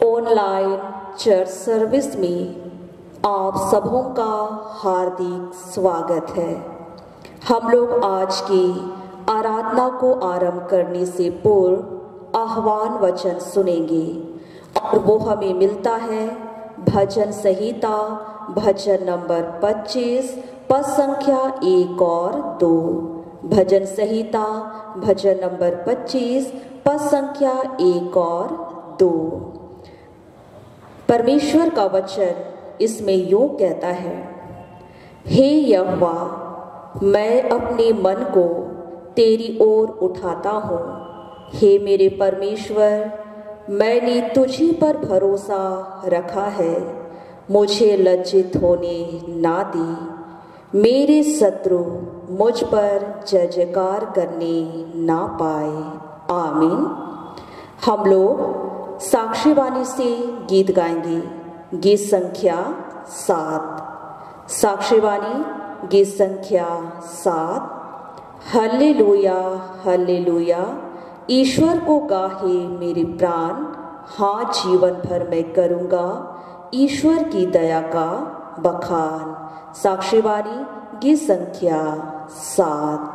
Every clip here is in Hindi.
ऑनलाइन चर्च सर्विस में आप सबों का हार्दिक स्वागत है। हम लोग आज की आराधना को आरंभ करने से पूर्व आह्वान वचन सुनेंगे और वो हमें मिलता है भजन संहिता भजन नंबर 25 पद संख्या 1 और 2। भजन संहिता भजन नंबर 25 पद संख्या 1 और 2। परमेश्वर का वचन इसमें यूं कहता है, हे यहोवा, मैं अपने मन को तेरी ओर उठाता हूँ। हे मेरे परमेश्वर, मैंने तुझी पर भरोसा रखा है। मुझे लज्जित होने ना दे, मेरे शत्रु मुझ पर जय जयकार करने ना पाए। आमीन। हम लोग साक्षीवाणी से गीत गाएंगे। गीत संख्या 7। साक्षीवाणी गीत संख्या 7। हल्लेलुया हल्लेलुया, ईश्वर को गाहे मेरे प्राण। हाँ, जीवन भर मैं करूँगा ईश्वर की दया का बखान। साक्षीवाणी गीत संख्या 7।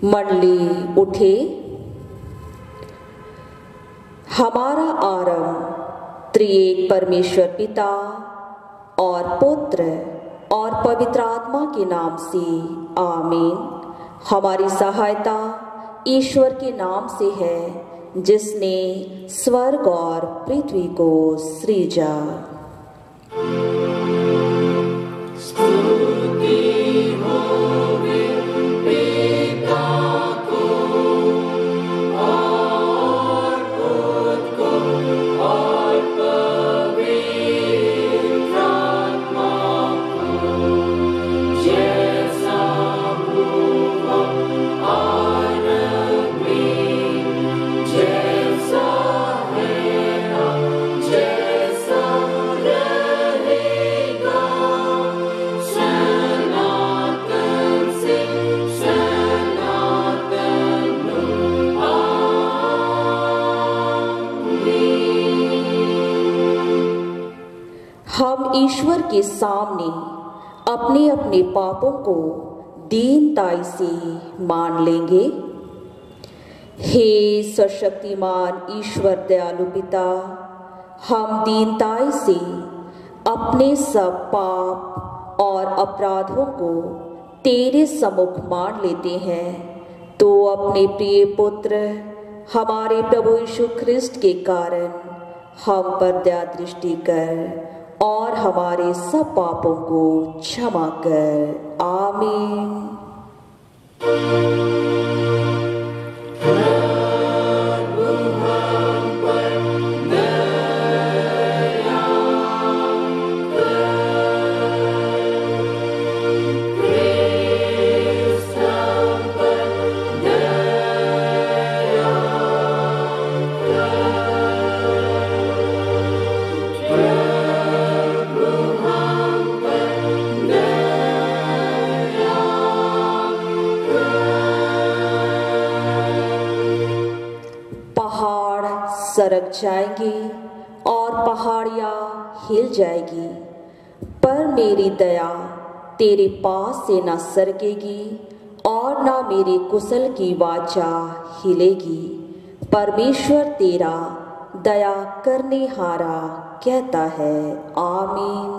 मंडली उठे। हमारा आरंभ त्रिएक परमेश्वर पिता और पुत्र और पवित्र आत्मा के नाम से आमीन। हमारी सहायता ईश्वर के नाम से है जिसने स्वर्ग और पृथ्वी को सृजा। हम ईश्वर के सामने अपने अपने पापों को दीनताई से मान लेंगे। हे सर्वशक्तिमान ईश्वर दयालु पिता, हम दीनताई से अपने सब पाप और अपराधों को तेरे सम्मुख मान लेते हैं। तो अपने प्रिय पुत्र हमारे प्रभु यीशु ख्रिस्ट के कारण हम पर दया दृष्टि कर और हमारे सब पापों को क्षमा कर। आमीन। सरक जाएंगे और पहाड़ियाँ हिल जाएगी, पर मेरी दया तेरे पास से न सरकेगी और न मेरे कुशल की वाचा हिलेगी। परमेश्वर तेरा दया करने हारा कहता है। आमीन।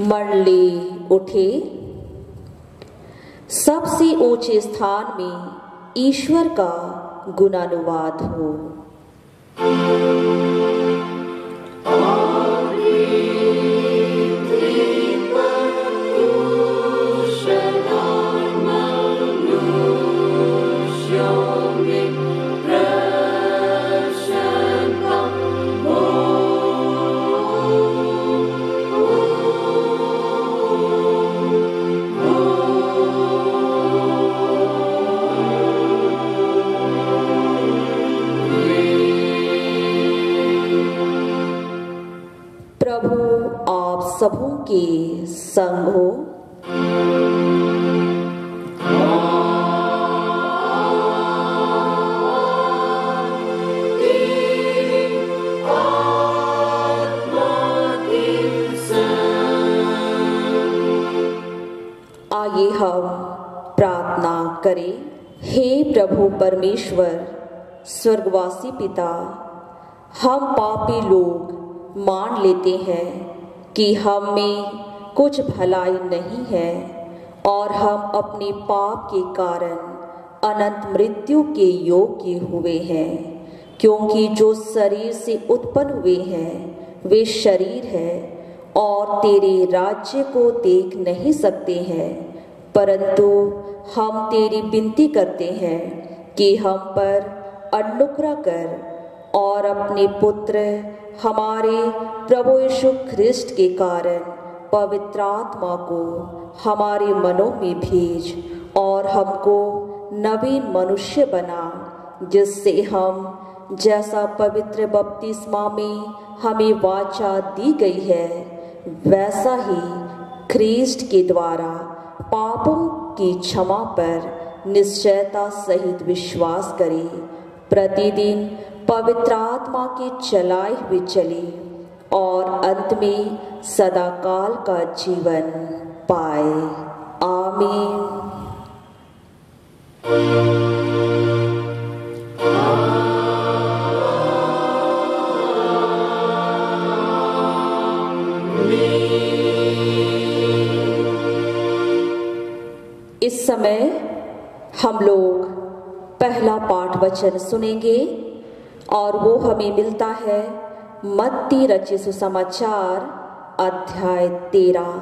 मंडली उठे। सबसे ऊंचे स्थान में ईश्वर का गुणानुवाद हो। प्रभु आप सबों के संग हो। आइए हम प्रार्थना करें। हे प्रभु परमेश्वर स्वर्गवासी पिता, हम पापी लोग मान लेते हैं कि हम में कुछ भलाई नहीं है और हम अपने पाप के कारण अनंत मृत्यु के योग्य हुए हैं, क्योंकि जो शरीर से उत्पन्न हुए हैं वे शरीर है और तेरे राज्य को देख नहीं सकते हैं, परंतु हम तेरी विनती करते हैं कि हम पर अनुग्रह कर और अपने पुत्र हमारे प्रभु यीशु ख्रिस्ट के कारण पवित्र आत्मा को हमारे मनों में भेज और हमको नवीन मनुष्य बना, जिससे हम जैसा पवित्र बपतिस्मा में हमें वाचा दी गई है वैसा ही ख्रिस्ट के द्वारा पापों की क्षमा पर निश्चयता सहित विश्वास करें, प्रतिदिन पवित्र आत्मा के चलाए हुए चले और अंत में सदाकाल का जीवन पाए। आमीन। इस समय हम लोग पहला पाठ वचन सुनेंगे और वो हमें मिलता है मत्ती रचित सुसमाचार अध्याय 13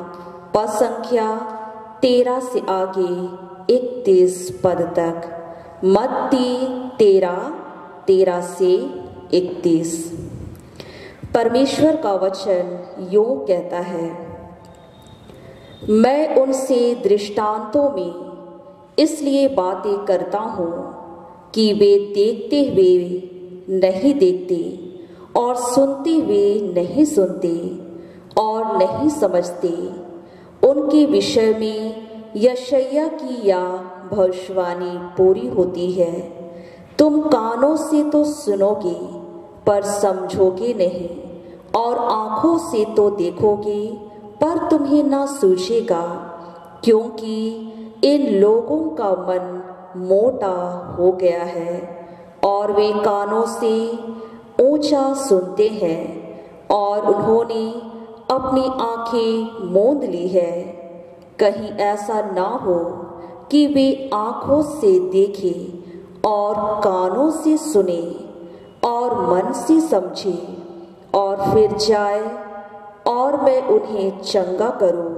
पद संख्या 13 से आगे 31 पद तक। मत्ती 13 से 31। परमेश्वर का वचन यूं कहता है, मैं उनसे दृष्टांतों में इसलिए बातें करता हूँ कि वे देखते हुए नहीं देखते और सुनते हुए नहीं सुनते और नहीं समझते। उनके विषय में यशायाह की या भविष्यवाणी पूरी होती है, तुम कानों से तो सुनोगे पर समझोगे नहीं, और आँखों से तो देखोगे पर तुम्हें ना सूझेगा, क्योंकि इन लोगों का मन मोटा हो गया है और वे कानों से ऊंचा सुनते हैं और उन्होंने अपनी आंखें मूंद ली है। कहीं ऐसा ना हो कि वे आंखों से देखें और कानों से सुने और मन से समझे और फिर जाए और मैं उन्हें चंगा करूं।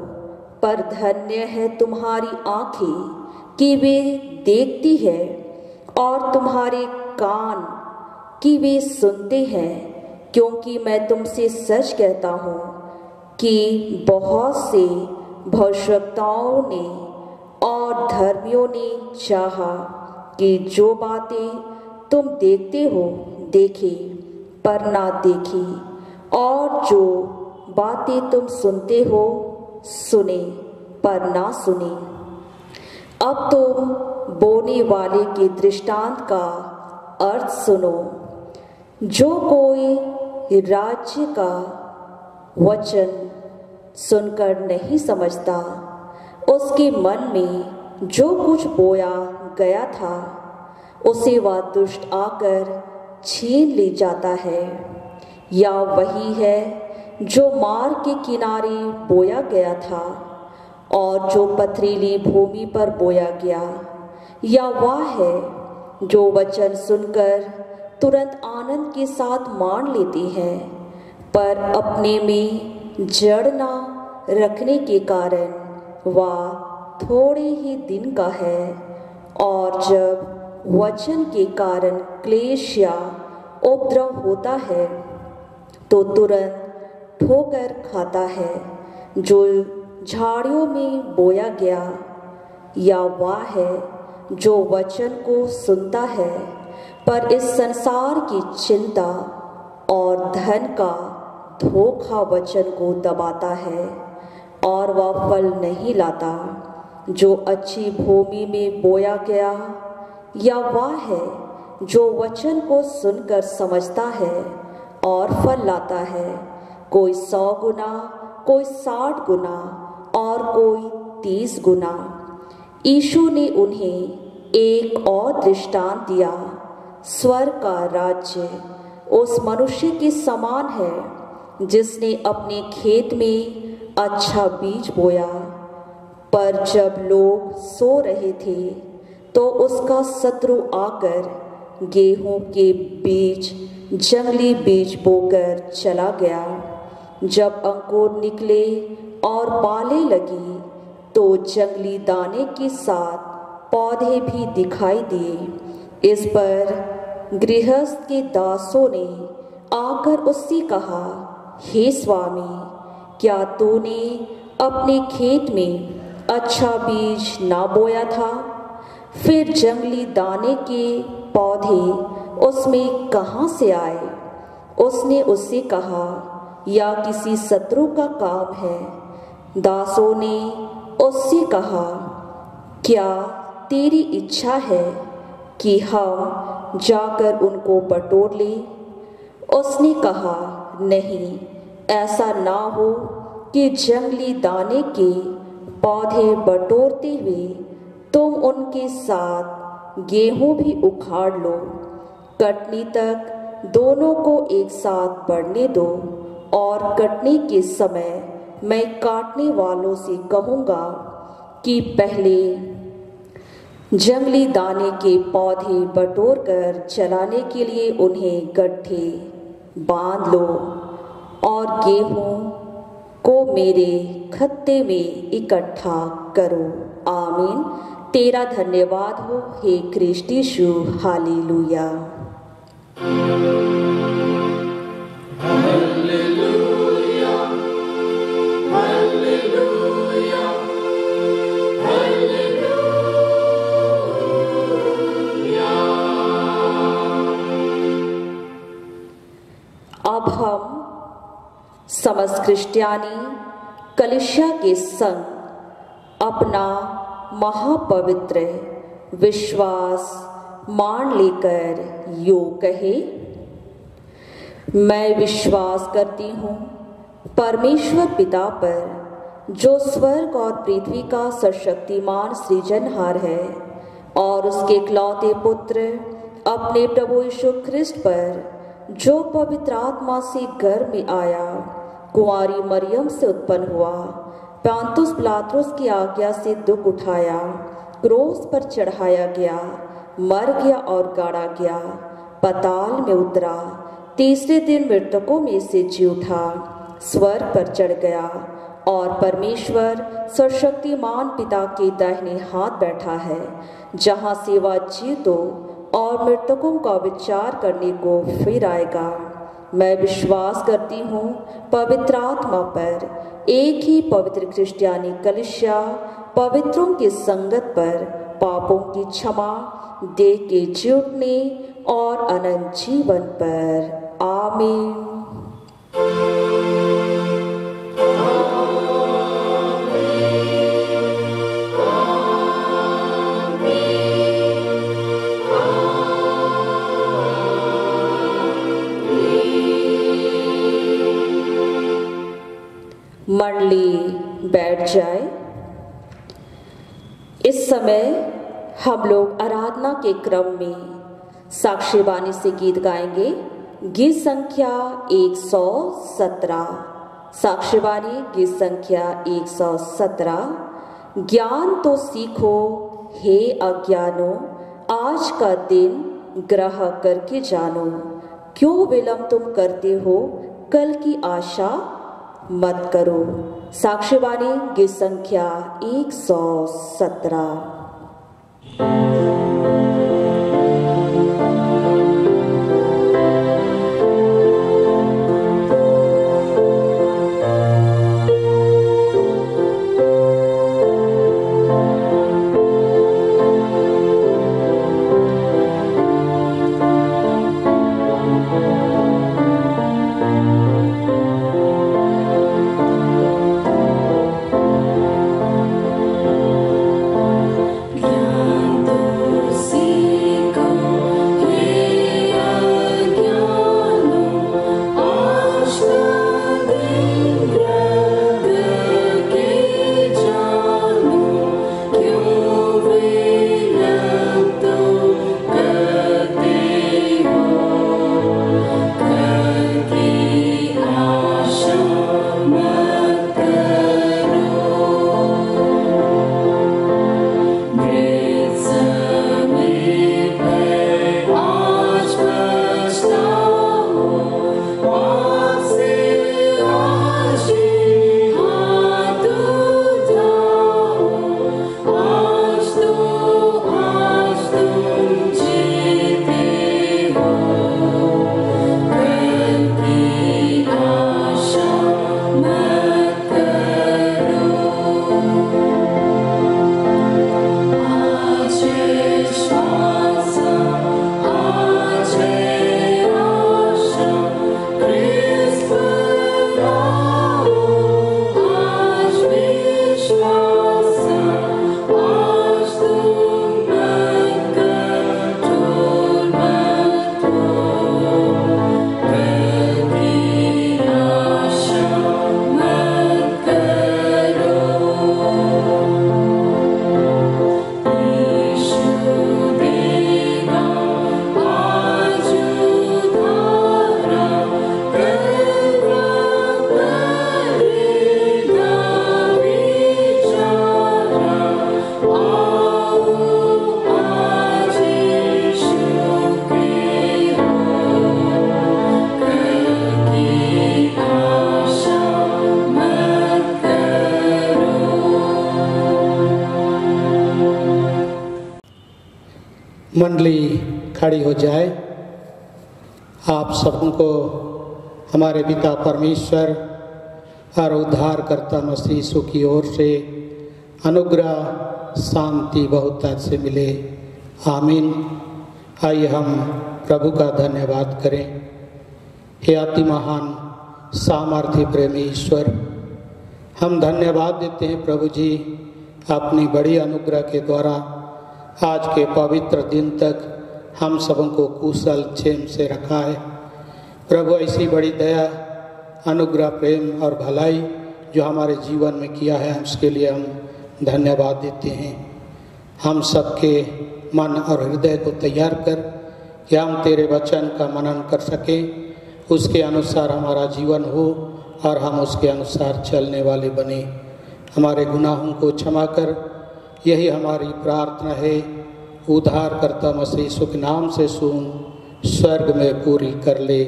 पर धन्य है तुम्हारी आंखें कि वे देखती है और तुम्हारे कान कि वे सुनते हैं, क्योंकि मैं तुमसे सच कहता हूँ कि बहुत से भविष्यवक्ताओं ने और धर्मियों ने चाहा कि जो बातें तुम देखते हो देखे पर ना देखी, और जो बातें तुम सुनते हो सुने पर ना सुने। अब तुम बोने वाले के दृष्टांत का अर्थ सुनो। जो कोई राज्य का वचन सुनकर नहीं समझता, उसके मन में जो कुछ बोया गया था उसे वह दुष्ट आकर छीन ले जाता है। या वही है जो मार्ग के किनारे बोया गया था और जो पथरीली भूमि पर बोया गया। या वह है जो वचन सुनकर तुरंत आनंद के साथ मान लेती है, पर अपने में जड़ ना रखने के कारण वह थोड़े ही दिन का है, और जब वचन के कारण क्लेश या उपद्रव होता है तो तुरंत ठोकर खाता है। जो झाड़ियों में बोया गया या वह है जो वचन को सुनता है, पर इस संसार की चिंता और धन का धोखा वचन को दबाता है और वह फल नहीं लाता। जो अच्छी भूमि में बोया गया या वह है जो वचन को सुनकर समझता है और फल लाता है, कोई 100 गुना, कोई 60 गुना और कोई 30 गुना। यीशु ने उन्हें एक और दृष्टांत दिया। स्वर्ग का राज्य उस मनुष्य के समान है जिसने अपने खेत में अच्छा बीज बोया, पर जब लोग सो रहे थे तो उसका शत्रु आकर गेहूं के बीज जंगली बीज बोकर चला गया। जब अंकुर निकले और बालें लगी तो जंगली दाने के साथ पौधे भी दिखाई दिए। इस पर गृहस्थ के दासों ने आकर उससे कहा, हे स्वामी, क्या तूने अपने खेत में अच्छा बीज ना बोया था? फिर जंगली दाने के पौधे उसमें कहाँ से आए? उसने उससे कहा, या किसी शत्रु का काम है। दासों ने उससे कहा, क्या तेरी इच्छा है कि हम जाकर उनको बटोर लें? उसने कहा, नहीं, ऐसा ना हो कि जंगली दाने के पौधे बटोरते हुए तुम उनके साथ गेहूं भी उखाड़ लो, कटनी तक दोनों को एक साथ बढ़ने दो, और कटनी के समय मैं काटने वालों से कहूँगा कि पहले जंगली दाने के पौधे बटोर कर जलाने के लिए उन्हें गड्ढे बांध लो, और गेहूं को मेरे खत्ते में इकट्ठा करो। आमीन। तेरा धन्यवाद हो हे कृष्ण यीशु। हालेलुया। Hallelujah, hallelujah, hallelujah. अब हम समस्त क्रिश्चियानी कलीसिया के संग अपना महापवित्र विश्वास मान लेकर यो कहे, मैं विश्वास करती हूँ परमेश्वर पिता पर, जो स्वर्ग और पृथ्वी का सर्वशक्तिमान सृजनहार है, और उसके इकलौते पुत्र अपने प्रभु यीशु ख्रिस्त पर, जो पवित्र आत्मा से गर्भ में आया, कुंवारी मरियम से उत्पन्न हुआ, पोंतियुस पिलातुस की आज्ञा से दुख उठाया, क्रूस पर चढ़ाया गया, मर गया और गाड़ा गया, पाताल में उतरा, तीसरे दिन मृतकों में से जी उठा, स्वर्ग पर चढ़ गया, और परमेश्वर सर्वशक्तिमान पिता के दाहिने हाथ बैठा है, जहाँ से वह जीवों और मृतकों का विचार करने को फिर आएगा। मैं विश्वास करती हूँ पवित्र आत्मा पर, एक ही पवित्र क्रिश्चियानी कलीसिया, पवित्रों की संगत पर, पापों की क्षमा, देह के जी उठने और अनंत जीवन पर। आमीन। मंडली बैठ जाए। इस समय हम लोग आराधना के क्रम में साक्ष्यवाणी से गीत गाएंगे। गीत संख्या 117। साक्ष्यवाणी गीत संख्या 117। ज्ञान तो सीखो हे अज्ञानो, आज का दिन ग्रह करके जानो, क्यों विलंब तुम करते हो, कल की आशा मत करो। साक्ष्यवाणी गीत संख्या 117। ज्ञान मंडली खड़ी हो जाए। आप सबको हमारे पिता परमेश्वर और उद्धारकर्ता मसीह यीशु की ओर से अनुग्रह शांति बहुतायत से मिले। आमीन। आइए हम प्रभु का धन्यवाद करें। हे अति महान सामर्थ्य प्रेमी ईश्वर, हम धन्यवाद देते हैं प्रभु जी, अपनी बड़ी अनुग्रह के द्वारा आज के पवित्र दिन तक हम सबको कुशल क्षेम से रखा है। प्रभु ऐसी बड़ी दया, अनुग्रह, प्रेम और भलाई जो हमारे जीवन में किया है, उसके लिए हम धन्यवाद देते हैं। हम सबके मन और हृदय को तैयार कर कि हम तेरे वचन का मनन कर सकें, उसके अनुसार हमारा जीवन हो और हम उसके अनुसार चलने वाले बने। हमारे गुनाहों को क्षमा कर, यही हमारी प्रार्थना है। उद्धारकर्ता मसीह यीशु के नाम से सुन, स्वर्ग में पूरी कर ले।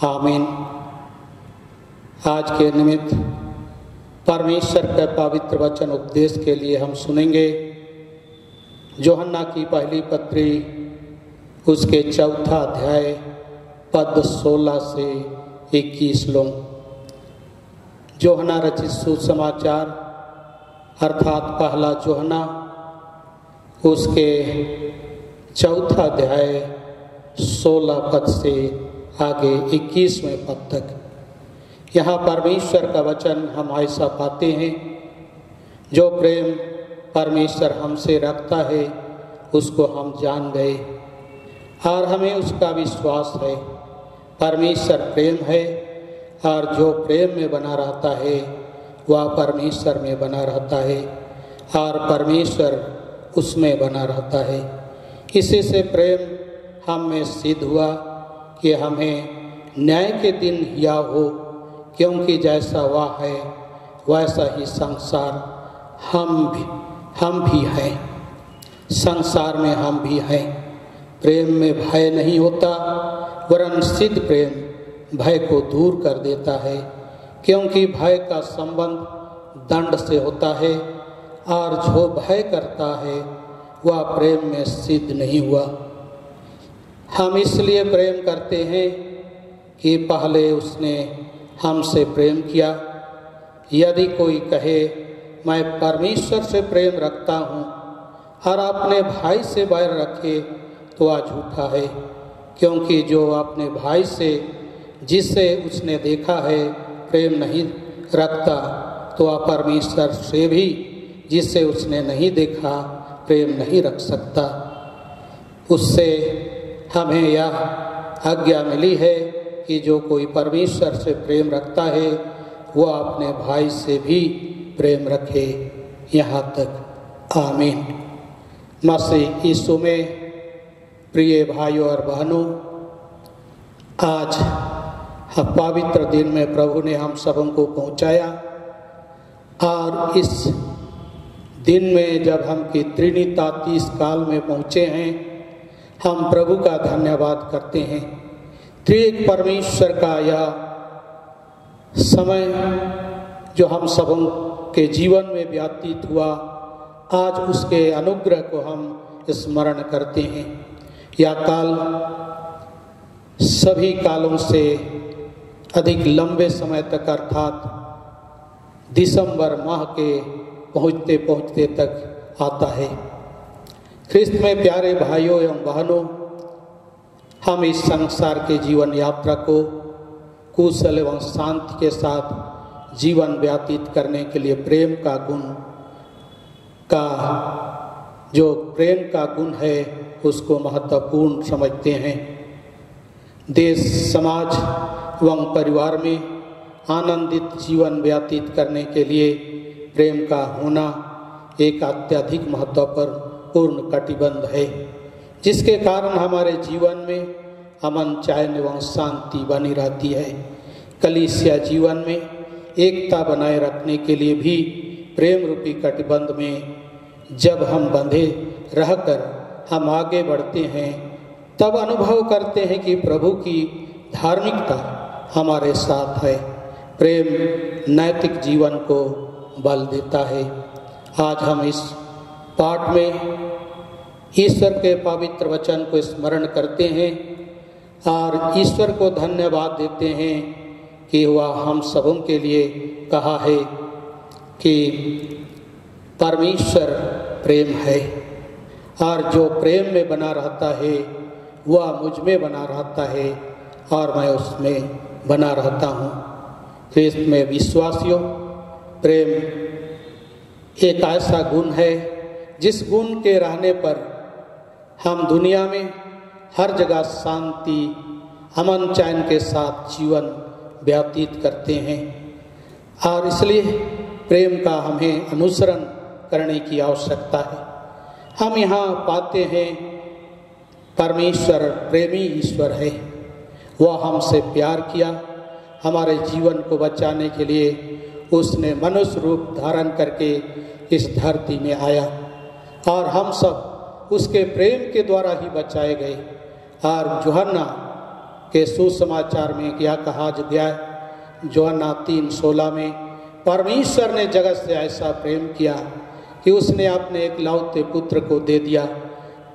आमीन। आज के निमित्त परमेश्वर का पवित्र वचन उपदेश के लिए हम सुनेंगे यूहन्ना की पहली पत्री, उसके 4 अध्याय पद 16 से 21 लोग। यूहन्ना रचित सुसमाचार अर्थात पहला यूहन्ना, उसके 4 अध्याय 16 पद से आगे 21वें पद तक। यहाँ परमेश्वर का वचन हम ऐसा पाते हैं, जो प्रेम परमेश्वर हमसे रखता है उसको हम जान गए और हमें उसका विश्वास है। परमेश्वर प्रेम है और जो प्रेम में बना रहता है वह परमेश्वर में बना रहता है और परमेश्वर उसमें बना रहता है। इसी से प्रेम हम में सिद्ध हुआ कि हमें न्याय के दिन या हो, क्योंकि जैसा वह है वैसा ही संसार हम भी हैं। संसार में हम भी हैं। प्रेम में भय नहीं होता, वरन सिद्ध प्रेम भय को दूर कर देता है, क्योंकि भय का संबंध दंड से होता है और जो भय करता है वह प्रेम में सिद्ध नहीं हुआ। हम इसलिए प्रेम करते हैं कि पहले उसने हमसे प्रेम किया। यदि कोई कहे मैं परमेश्वर से प्रेम रखता हूँ और अपने भाई से बैर रखे तो वह झूठा है, क्योंकि जो अपने भाई से जिसे उसने देखा है प्रेम नहीं रखता तो वह परमेश्वर से भी जिसे उसने नहीं देखा प्रेम नहीं रख सकता। उससे हमें यह आज्ञा मिली है कि जो कोई परमेश्वर से प्रेम रखता है वह अपने भाई से भी प्रेम रखे, यहाँ तक। आमीन। मसीह यीशु में प्रिय भाइयों और बहनों, आज पवित्र दिन में प्रभु ने हम सबको पहुँचाया और इस दिन में जब हम की त्रिनितातीस काल में पहुँचे हैं, हम प्रभु का धन्यवाद करते हैं। त्रिएक परमेश्वर का यह समय जो हम सबों के जीवन में व्यतीत हुआ, आज उसके अनुग्रह को हम स्मरण करते हैं। यह काल सभी कालों से अधिक लंबे समय तक अर्थात दिसंबर माह के पहुँचते पहुँचते तक आता है। ख्रिस्त में प्यारे भाइयों एवं बहनों, हम इस संसार के जीवन यात्रा को कुशल एवं शांति के साथ जीवन व्यतीत करने के लिए प्रेम का गुण है उसको महत्वपूर्ण समझते हैं। देश, समाज एवं परिवार में आनंदित जीवन व्यतीत करने के लिए प्रेम का होना एक अत्यधिक महत्वपूर्ण कटिबंध है, जिसके कारण हमारे जीवन में अमन, चैन एवं शांति बनी रहती है। कलीसिया जीवन में एकता बनाए रखने के लिए भी प्रेम रूपी कटिबंध में जब हम बंधे रहकर हम आगे बढ़ते हैं, तब अनुभव करते हैं कि प्रभु की धार्मिकता हमारे साथ है। प्रेम नैतिक जीवन को बल देता है। आज हम इस पाठ में ईश्वर के पवित्र वचन को स्मरण करते हैं और ईश्वर को धन्यवाद देते हैं कि वह हम सबों के लिए कहा है कि परमेश्वर प्रेम है और जो प्रेम में बना रहता है वह मुझ में बना रहता है और मैं उसमें बना रहता हूँ। ख्रिस्त में विश्वासियों, प्रेम एक ऐसा गुण है जिस गुण के रहने पर हम दुनिया में हर जगह शांति, अमन चैन के साथ जीवन व्यतीत करते हैं और इसलिए प्रेम का हमें अनुसरण करने की आवश्यकता है। हम यहाँ पाते हैं परमेश्वर प्रेमी ईश्वर है। वह हमसे प्यार किया, हमारे जीवन को बचाने के लिए उसने मनुष्य रूप धारण करके इस धरती में आया और हम सब उसके प्रेम के द्वारा ही बचाए गए। और यूहन्ना के सुसमाचार में क्या कहा गया है, यूहन्ना 3:16 में, परमेश्वर ने जगत से ऐसा प्रेम किया कि उसने अपने एकलौते पुत्र को दे दिया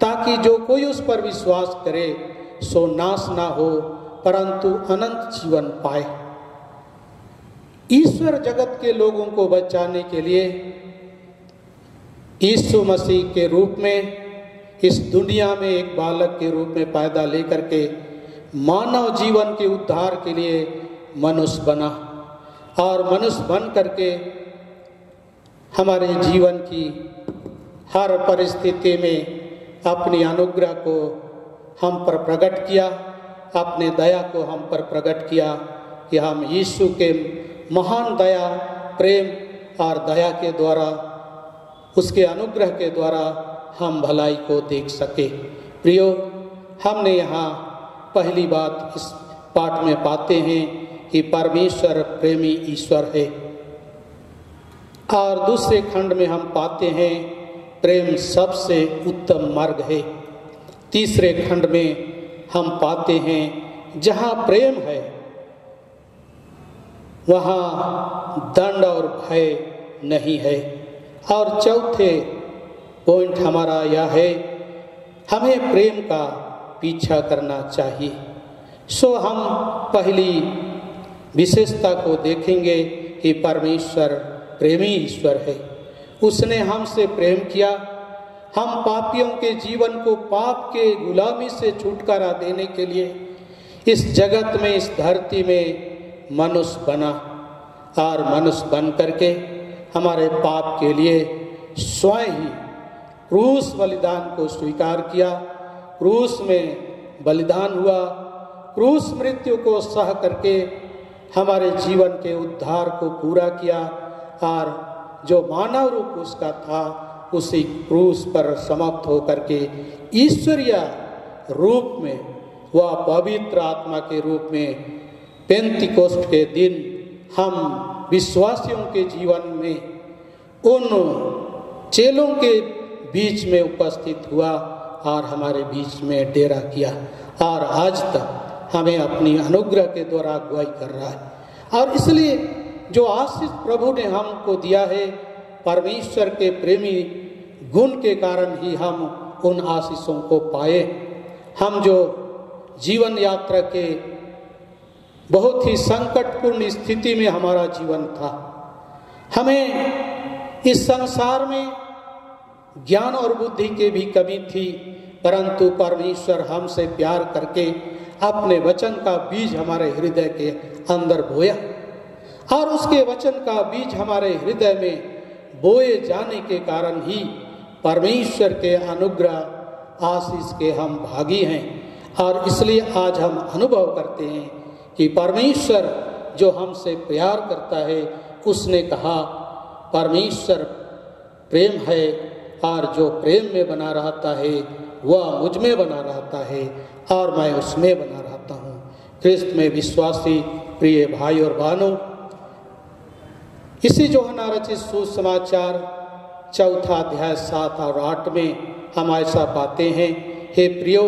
ताकि जो कोई उस पर विश्वास करे सो नाश ना हो परंतु अनंत जीवन पाए। ईश्वर जगत के लोगों को बचाने के लिए यीशु मसीह के रूप में इस दुनिया में एक बालक के रूप में पैदा लेकर के मानव जीवन के उद्धार के लिए मनुष्य बना और मनुष्य बन करके हमारे जीवन की हर परिस्थिति में अपनी अनुग्रह को हम पर प्रकट किया, अपने दया को हम पर प्रकट किया कि हम यीशु के महान दया, प्रेम और दया के द्वारा, उसके अनुग्रह के द्वारा हम भलाई को देख सके। प्रियो, हमने यहाँ पहली बात इस पाठ में पाते हैं कि परमेश्वर प्रेमी ईश्वर है और दूसरे खंड में हम पाते हैं प्रेम सबसे उत्तम मार्ग है। तीसरे खंड में हम पाते हैं जहाँ प्रेम है वहाँ दंड और भय नहीं है। और चौथे पॉइंट हमारा यह है, हमें प्रेम का पीछा करना चाहिए। सो हम पहली विशेषता को देखेंगे कि परमेश्वर प्रेमी ईश्वर है। उसने हमसे प्रेम किया, हम पापियों के जीवन को पाप के गुलामी से छुटकारा देने के लिए इस जगत में, इस धरती में मनुष्य बना और मनुष्य बन करके हमारे पाप के लिए स्वयं ही क्रूस बलिदान को स्वीकार किया, क्रूस में बलिदान हुआ, क्रूस मृत्यु को सह करके हमारे जीवन के उद्धार को पूरा किया और जो मानव रूप उसका था उसी क्रूस पर समाप्त होकर के ईश्वरीय रूप में, वह पवित्र आत्मा के रूप में पेंतिकोस्त के दिन हम विश्वासियों के जीवन में उन चेलों के बीच में उपस्थित हुआ और हमारे बीच में डेरा किया और आज तक हमें अपनी अनुग्रह के द्वारा अगुवाई कर रहा है। और इसलिए जो आशीष प्रभु ने हमको दिया है, परमेश्वर के प्रेमी गुण के कारण ही हम उन आशीषों को पाए। हम जो जीवन यात्रा के बहुत ही संकटपूर्ण स्थिति में हमारा जीवन था, हमें इस संसार में ज्ञान और बुद्धि की भी कमी थी, परंतु परमेश्वर हमसे प्यार करके अपने वचन का बीज हमारे हृदय के अंदर बोया और उसके वचन का बीज हमारे हृदय में बोए जाने के कारण ही परमेश्वर के अनुग्रह आशीष के हम भागी हैं। और इसलिए आज हम अनुभव करते हैं कि परमेश्वर जो हमसे प्यार करता है, उसने कहा परमेश्वर प्रेम है और जो प्रेम में बना रहता है वह मुझ में बना रहता है और मैं उसमें बना रहता हूँ। ख्रिस्त में विश्वासी प्रिय भाई और बहनों, इसी यूहन्ना रचित सुसमाचार 4 अध्याय 7 और 8 में हम ऐसा पाते हैं, हे प्रियो,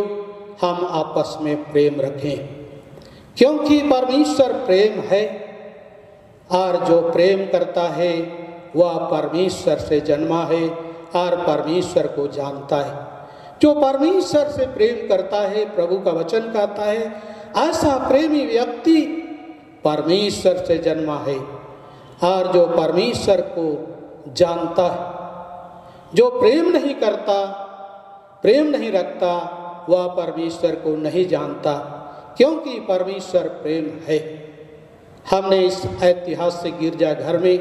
हम आपस में प्रेम रखें क्योंकि परमेश्वर प्रेम है और जो प्रेम करता है वह परमेश्वर से जन्मा है और परमेश्वर को जानता है। जो परमेश्वर से प्रेम करता है, प्रभु का वचन कहता है, ऐसा प्रेमी व्यक्ति परमेश्वर से जन्मा है। और जो परमेश्वर को जानता है, जो प्रेम नहीं करता, प्रेम नहीं रखता, वह परमेश्वर को नहीं जानता, क्योंकि परमेश्वर प्रेम है। हमने इस ऐतिहासिक गिरजाघर में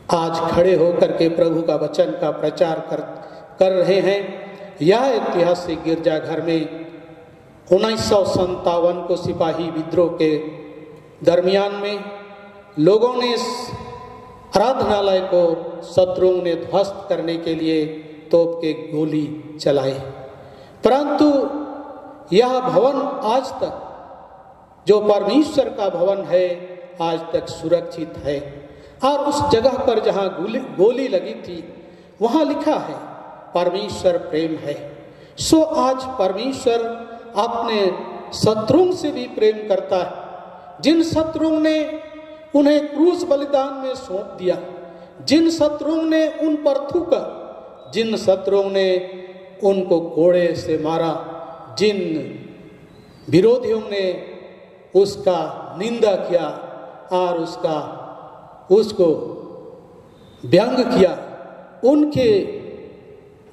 आज खड़े होकर के प्रभु का वचन का प्रचार कर रहे हैं। यह ऐतिहासिक गिरजाघर में 1957 को सिपाही विद्रोह के दरमियान में लोगों ने इस आराधनालय को शत्रुओं ने ध्वस्त करने के लिए तोप के गोली चलाई, परंतु यह भवन आज तक, जो परमेश्वर का भवन है, आज तक सुरक्षित है। और उस जगह पर जहां गोली लगी थी, वहां लिखा है परमेश्वर प्रेम है। सो आज परमेश्वर अपने शत्रुओं से भी प्रेम करता है। जिन शत्रुओं ने उन्हें क्रूस बलिदान में सौंप दिया, जिन शत्रुओं ने उन पर थूका, जिन शत्रुओं ने उनको कोड़े से मारा, जिन विरोधियों ने उसका निंदा किया और उसको व्यंग किया, उनके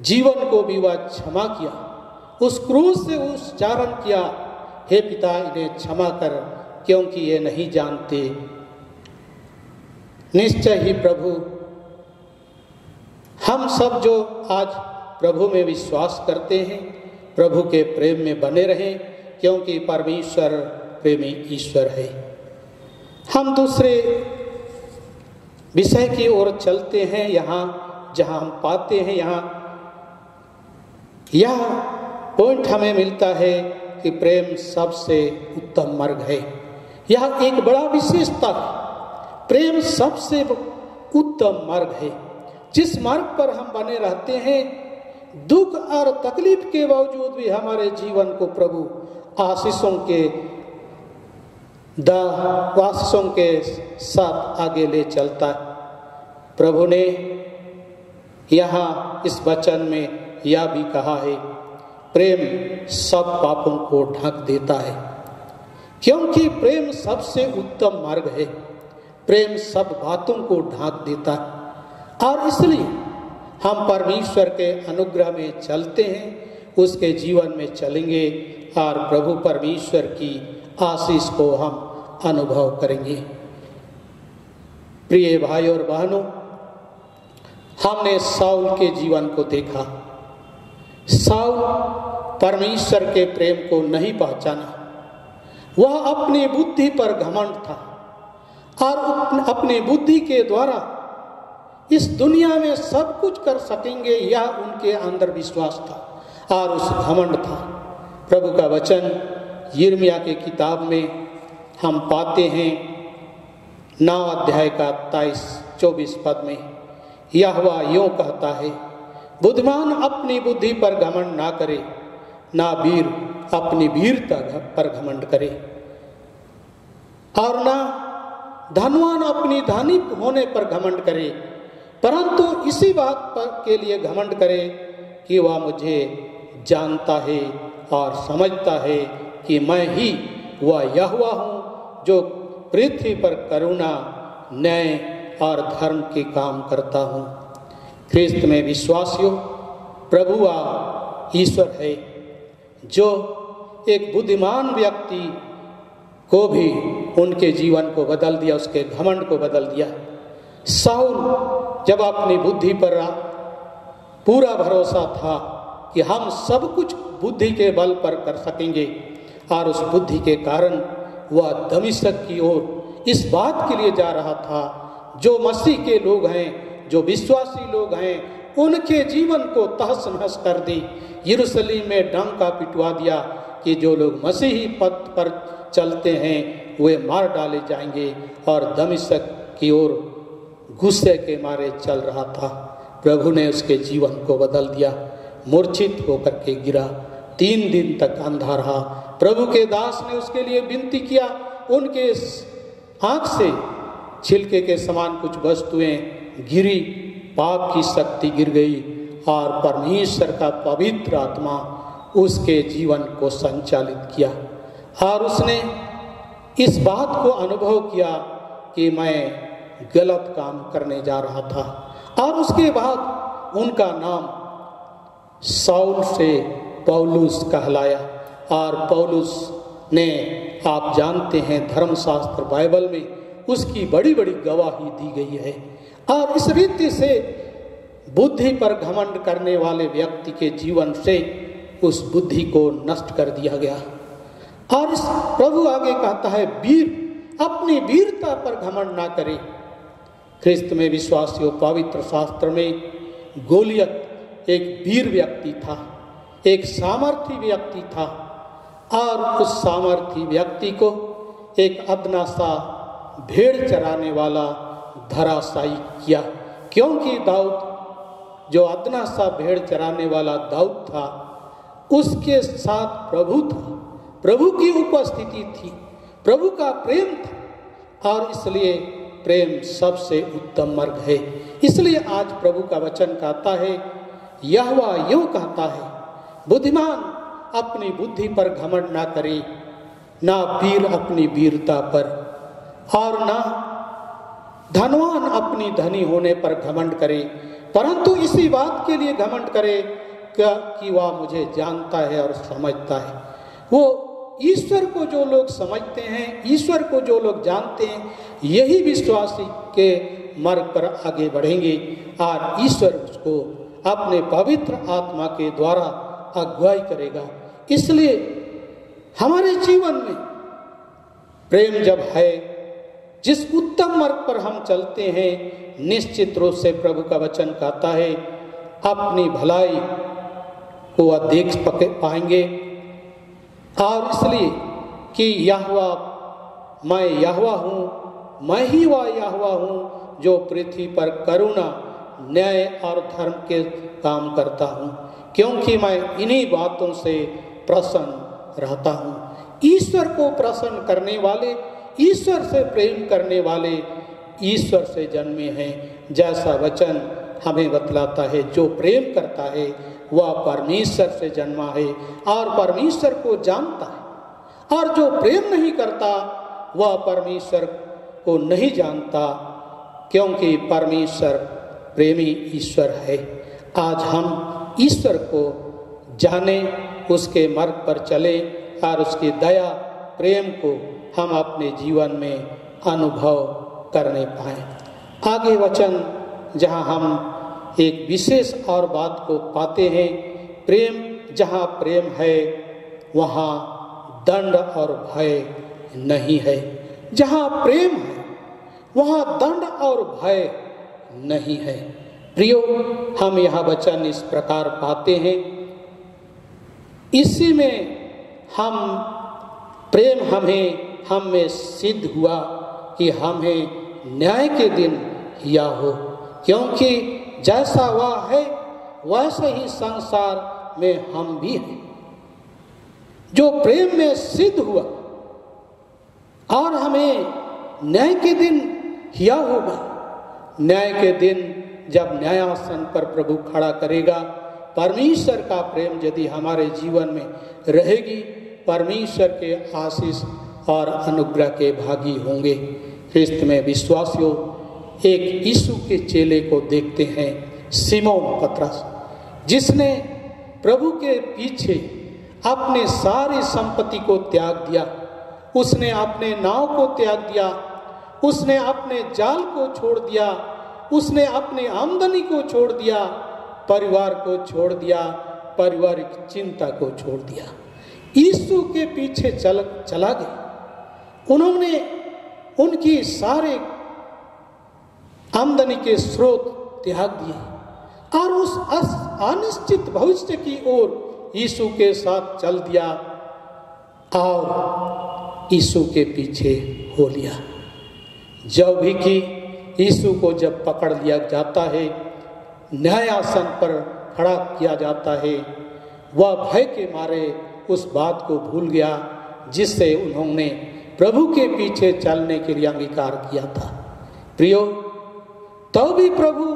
जीवन को भी वह क्षमा किया, उस क्रूस से उच्चारण किया, हे पिता इन्हें क्षमा कर, क्योंकि ये नहीं जानते। निश्चय ही प्रभु, हम सब जो आज प्रभु में विश्वास करते हैं, प्रभु के प्रेम में बने रहें, क्योंकि परमेश्वर प्रेमी ईश्वर है। हम दूसरे विषय की ओर चलते हैं। यहाँ जहाँ हम पाते हैं, यहाँ यह पॉइंट हमें मिलता है कि प्रेम सबसे उत्तम मार्ग है। यह एक बड़ा विशेषता है। प्रेम सबसे उत्तम मार्ग है, जिस मार्ग पर हम बने रहते हैं, दुख और तकलीफ के बावजूद भी हमारे जीवन को प्रभु आशीषों के साथ आगे ले चलता है। प्रभु ने यहाँ इस वचन में यह भी कहा है, प्रेम सब पापों को ढक देता है, क्योंकि प्रेम सबसे उत्तम मार्ग है। प्रेम सब बातों को ढक देता है, और इसलिए हम परमेश्वर के अनुग्रह में चलते हैं, उसके जीवन में चलेंगे और प्रभु परमेश्वर की आशीष को हम अनुभव करेंगे। प्रिय भाई और बहनों, हमने साउल के जीवन को देखा। साउल परमेश्वर के प्रेम को नहीं पहचाना। वह अपनी बुद्धि पर घमंड था और अपनी बुद्धि के द्वारा इस दुनिया में सब कुछ कर सकेंगे, यह उनके अंदर विश्वास था और उस घमंड था। प्रभु का वचन यिर्मयाह की किताब में हम पाते हैं 9 अध्याय का 23-24 पद में यहोवा यूं कहता है, बुद्धिमान अपनी बुद्धि पर घमंड ना करे, ना वीर अपनी वीरता पर घमंड करे, और ना धनवान अपनी धनी होने पर घमंड करे, परंतु इसी बात पर के लिए घमंड करे कि वह मुझे जानता है और समझता है कि मैं ही वह यहोवा हूँ, जो पृथ्वी पर करुणा, न्याय और धर्म के काम करता हूँ। ख्रिस्त में विश्वासियों, प्रभु ईश्वर है, जो एक बुद्धिमान व्यक्ति को भी उनके जीवन को बदल दिया, उसके घमंड को बदल दिया। साउल जब अपनी बुद्धि पर पूरा भरोसा था कि हम सब कुछ बुद्धि के बल पर कर सकेंगे, और उस बुद्धि के कारण वह दमिश्क की ओर इस बात के लिए जा रहा था, जो मसीह के लोग हैं, जो विश्वासी लोग हैं, उनके जीवन को तहस नहस कर दी। यरूशलेम में डंका पिटवा दिया कि जो लोग मसीही पथ पर चलते हैं वे मार डाले जाएंगे, और दमिश्क की ओर गुस्से के मारे चल रहा था। प्रभु ने उसके जीवन को बदल दिया, मूर्छित होकर के गिरा, 3 दिन तक अंधा रहा। प्रभु के दास ने उसके लिए विनती किया, उनके आंख से छिलके के समान कुछ वस्तुएं गिरी, पाप की शक्ति गिर गई और परमेश्वर का पवित्र आत्मा उसके जीवन को संचालित किया और उसने इस बात को अनुभव किया कि मैं गलत काम करने जा रहा था। और उसके बाद उनका नाम साउल से पौलुस कहलाया। और पौलुस ने, आप जानते हैं, धर्मशास्त्र बाइबल में उसकी बड़ी बड़ी गवाही दी गई है। और इस रीति से बुद्धि पर घमंड करने वाले व्यक्ति के जीवन से उस बुद्धि को नष्ट कर दिया गया। और इस प्रभु आगे कहता है, वीर अपनी वीरता पर घमंड ना करे। ख्रिस्त में विश्वासियों, पवित्र शास्त्र में गोलियत एक वीर व्यक्ति था, एक सामर्थी व्यक्ति था। और उस सामर्थी व्यक्ति को एक अदना सा भेड़ चराने वाला धराशायी किया, क्योंकि दाऊद, जो अदना सा भेड़ चराने वाला दाऊद था, उसके साथ प्रभु था, प्रभु की उपस्थिति थी, प्रभु का प्रेम था। और इसलिए प्रेम सबसे उत्तम मार्ग है। इसलिए आज प्रभु का वचन कहता है, यहोवा यूं कहता है, बुद्धिमान अपनी बुद्धि पर घमंड ना करे, ना वीर अपनी वीरता पर, और ना धनवान अपनी धनी होने पर घमंड करे, परंतु इसी बात के लिए घमंड करे कि वह मुझे जानता है और समझता है। वो ईश्वर को जो लोग समझते हैं, ईश्वर को जो लोग जानते हैं, यही विश्वासी के मार्ग पर आगे बढ़ेंगे और ईश्वर उसको अपने पवित्र आत्मा के द्वारा अगुवाई करेगा। इसलिए हमारे जीवन में प्रेम जब है, जिस उत्तम मार्ग पर हम चलते हैं, निश्चित रूप से प्रभु का वचन कहता है, अपनी भलाई को वह देख पाएंगे। और इसलिए कि यहोवा, मैं यहोवा हूँ, मैं ही वह यहोवा हूँ जो पृथ्वी पर करुणा, न्याय और धर्म के काम करता हूँ, क्योंकि मैं इन्हीं बातों से प्रसन्न रहता हूँ। ईश्वर को प्रसन्न करने वाले, ईश्वर से प्रेम करने वाले ईश्वर से जन्मे हैं। जैसा वचन हमें बतलाता है, जो प्रेम करता है वह परमेश्वर से जन्मा है और परमेश्वर को जानता है, और जो प्रेम नहीं करता वह परमेश्वर को नहीं जानता, क्योंकि परमेश्वर प्रेमी ईश्वर है। आज हम ईश्वर को जाने, उसके मार्ग पर चले और उसकी दया, प्रेम को हम अपने जीवन में अनुभव करने पाए। आगे वचन जहाँ हम एक विशेष और बात को पाते हैं, प्रेम, जहाँ प्रेम है वहाँ दंड और भय नहीं है। जहाँ प्रेम है वहाँ दंड और भय नहीं है। प्रियो, हम यह वचन इस प्रकार पाते हैं, इसी में हम प्रेम हम में सिद्ध हुआ कि हमें न्याय के दिन या हो, क्योंकि जैसा वह है वैसे ही संसार में हम भी हैं। जो प्रेम में सिद्ध हुआ और हमें न्याय के दिन किया होगा। न्याय के दिन जब न्यायासन पर प्रभु खड़ा करेगा, परमेश्वर का प्रेम यदि हमारे जीवन में रहेगी, परमेश्वर के आशीष और अनुग्रह के भागी होंगे। ख्रिस्त में विश्वासियों, एक यीशु के चेले को देखते हैं, सिमोन पतरस, जिसने प्रभु के पीछे अपने सारी संपत्ति को त्याग दिया। उसने अपने नाव को त्याग दिया, उसने अपने जाल को छोड़ दिया, उसने अपनी आमदनी को छोड़ दिया, परिवार को छोड़ दिया, पारिवारिक चिंता को छोड़ दिया, यीशु के पीछे चला गया। उन्होंने उनकी सारे आमदनी के स्रोत त्याग दिए और उस अनिश्चित भविष्य की ओर यीशु के साथ चल दिया और यीशु के पीछे हो लिया। जब भी कि यीशु को जब पकड़ लिया जाता है, न्यायासन पर खड़ा किया जाता है, वह भय के मारे उस बात को भूल गया जिससे उन्होंने प्रभु के पीछे चलने के लिए अंगीकार किया था। प्रियो, तो भी प्रभु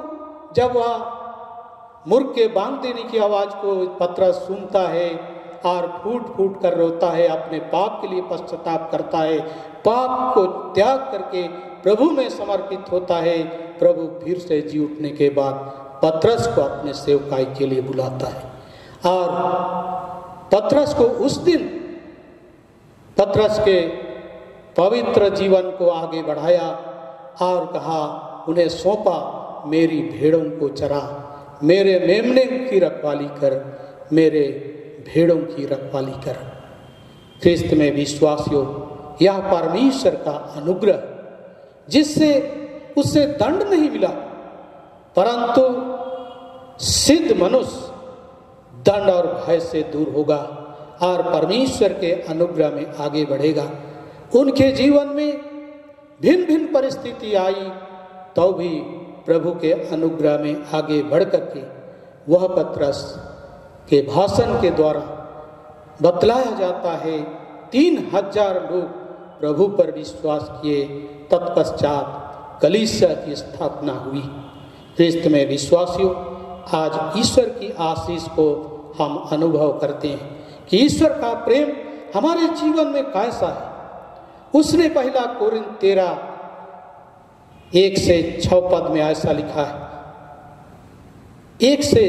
जब वह मुर्ग के बांध देने की आवाज को पतरस सुनता है और फूट फूट कर रोता है, अपने पाप के लिए पश्चाताप करता है, पाप को त्याग करके प्रभु में समर्पित होता है। प्रभु फिर से जी उठने के बाद पतरस को अपने सेवकाई के लिए बुलाता है और पतरस को उस दिन पतरस के पवित्र जीवन को आगे बढ़ाया और कहा, उन्हें सौंपा, मेरी भेड़ों को चरा, मेरे मेमने की रखवाली कर, मेरे भेड़ों की रखवाली कर। ख्रिस्त में विश्वासियों, यह परमेश्वर का अनुग्रह, जिससे उससे दंड नहीं मिला, परंतु सिद्ध मनुष्य दंड और भय से दूर होगा और परमेश्वर के अनुग्रह में आगे बढ़ेगा। उनके जीवन में भिन्न भिन्न परिस्थिति आई तो भी प्रभु के अनुग्रह में आगे बढ़ करके वह पतरस के भाषण के द्वारा बतलाया जाता है 3000 लोग प्रभु पर विश्वास किए। तत्पश्चात कलीसिया की स्थापना हुई। ख्रिस्त में विश्वासियों, आज ईश्वर की आशीष को हम अनुभव करते हैं कि ईश्वर का प्रेम हमारे जीवन में कैसा है। उसने पहला कोरिन्थ 13:1-6 में ऐसा लिखा है, 1 से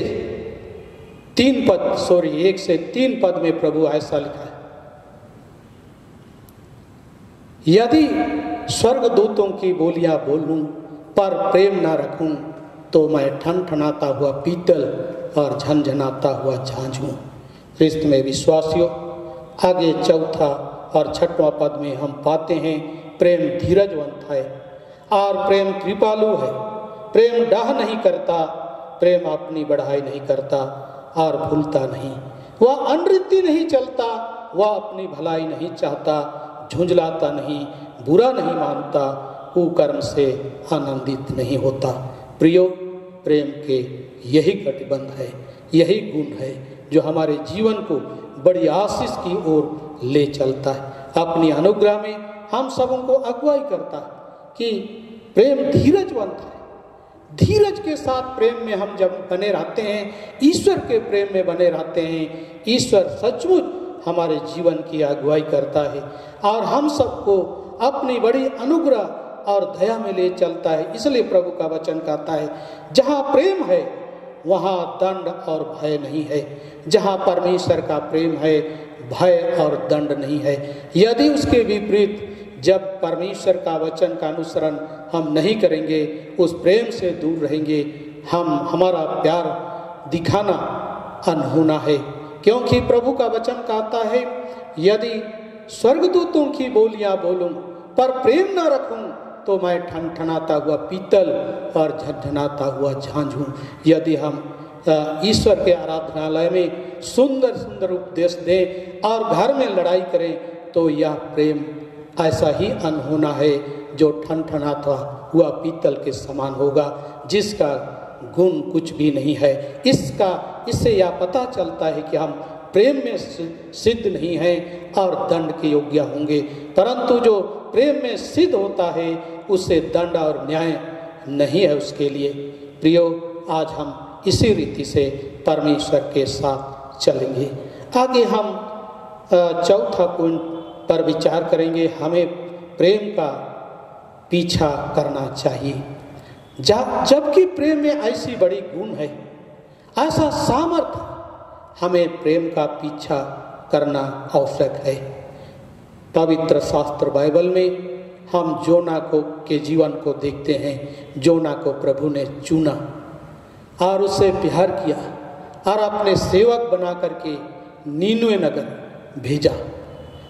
3 पद में प्रभु ऐसा लिखा है, यदि स्वर्गदूतों की बोलियां बोलूं पर प्रेम ना रखूं तो मैं ठनठनाता हुआ पीतल और झनझनाता हुआ झांझ हूं। ख्रिस्त में विश्वासियों, आगे 4 और 6वां पद में हम पाते हैं, प्रेम धीरजवंत है और प्रेम कृपालु है, प्रेम डाह नहीं करता, प्रेम अपनी बढ़ाई नहीं करता और भूलता नहीं, वह अनरीति नहीं चलता, वह अपनी भलाई नहीं चाहता, झुंझलाता नहीं, बुरा नहीं मानता, कुकर्म से आनंदित नहीं होता। प्रियो, प्रेम के यही कटिबंध है, यही गुण है जो हमारे जीवन को बड़ी आशीष की ओर ले चलता है। अपनी अनुग्रह में हम सबों को अगुवाई करता है कि प्रेम धीरजवंत है। धीरज के साथ प्रेम में हम जब बने रहते हैं, ईश्वर के प्रेम में बने रहते हैं, ईश्वर सचमुच हमारे जीवन की अगुवाई करता है और हम सबको अपनी बड़ी अनुग्रह और दया में ले चलता है। इसलिए प्रभु का वचन कहता है, जहाँ प्रेम है वहाँ दंड और भय नहीं है। जहाँ परमेश्वर का प्रेम है, भय और दंड नहीं है। यदि उसके विपरीत जब परमेश्वर का वचन का अनुसरण हम नहीं करेंगे, उस प्रेम से दूर रहेंगे, हमारा प्यार दिखाना अनहोना है। क्योंकि प्रभु का वचन कहता है, यदि स्वर्गदूतों की बोलियां बोलूं पर प्रेम न रखूं तो मैं ठनठनाता हुआ पीतल और झनझनाता हुआ झांझ हूं। यदि हम ईश्वर के आराधनालय में सुंदर सुंदर उपदेश दें और घर में लड़ाई करें तो यह प्रेम ऐसा ही अनहोना है जो ठनठनाता हुआ पीतल के समान होगा, जिसका गुण कुछ भी नहीं है। इससे यह पता चलता है कि हम प्रेम में सिद्ध नहीं हैं और दंड के योग्य होंगे, परंतु जो प्रेम में सिद्ध होता है उससे दंड और न्याय नहीं है उसके लिए। प्रियो, आज हम इसी रीति से परमेश्वर के साथ चलेंगे। आगे हम 4 पॉइंट पर विचार करेंगे। हमें प्रेम का पीछा करना चाहिए। जबकि प्रेम में ऐसी बड़ी गुण है, ऐसा सामर्थ्य, हमें प्रेम का पीछा करना आवश्यक है। पवित्र शास्त्र बाइबल में हम जोना के जीवन को देखते हैं। जोना को प्रभु ने चुना और उससे प्यार किया और अपने सेवक बना करके नीनवे नगर भेजा,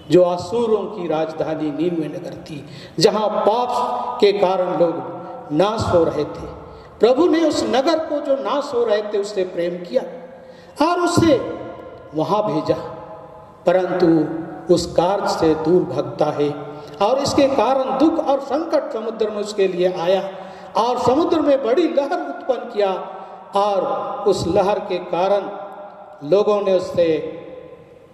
जो असुरों की राजधानी नीनवे नगर थी, जहां पाप के कारण लोग नाश हो रहे थे। प्रभु ने उस नगर को जो नाश हो रहे थे उससे प्रेम किया और उसे वहां भेजा, परंतु उस कार्य से दूर भगता है और इसके कारण दुख और संकट समुद्र में उसके लिए आया और समुद्र में बड़ी लहर उत्पन्न किया और उस लहर के कारण लोगों ने उससे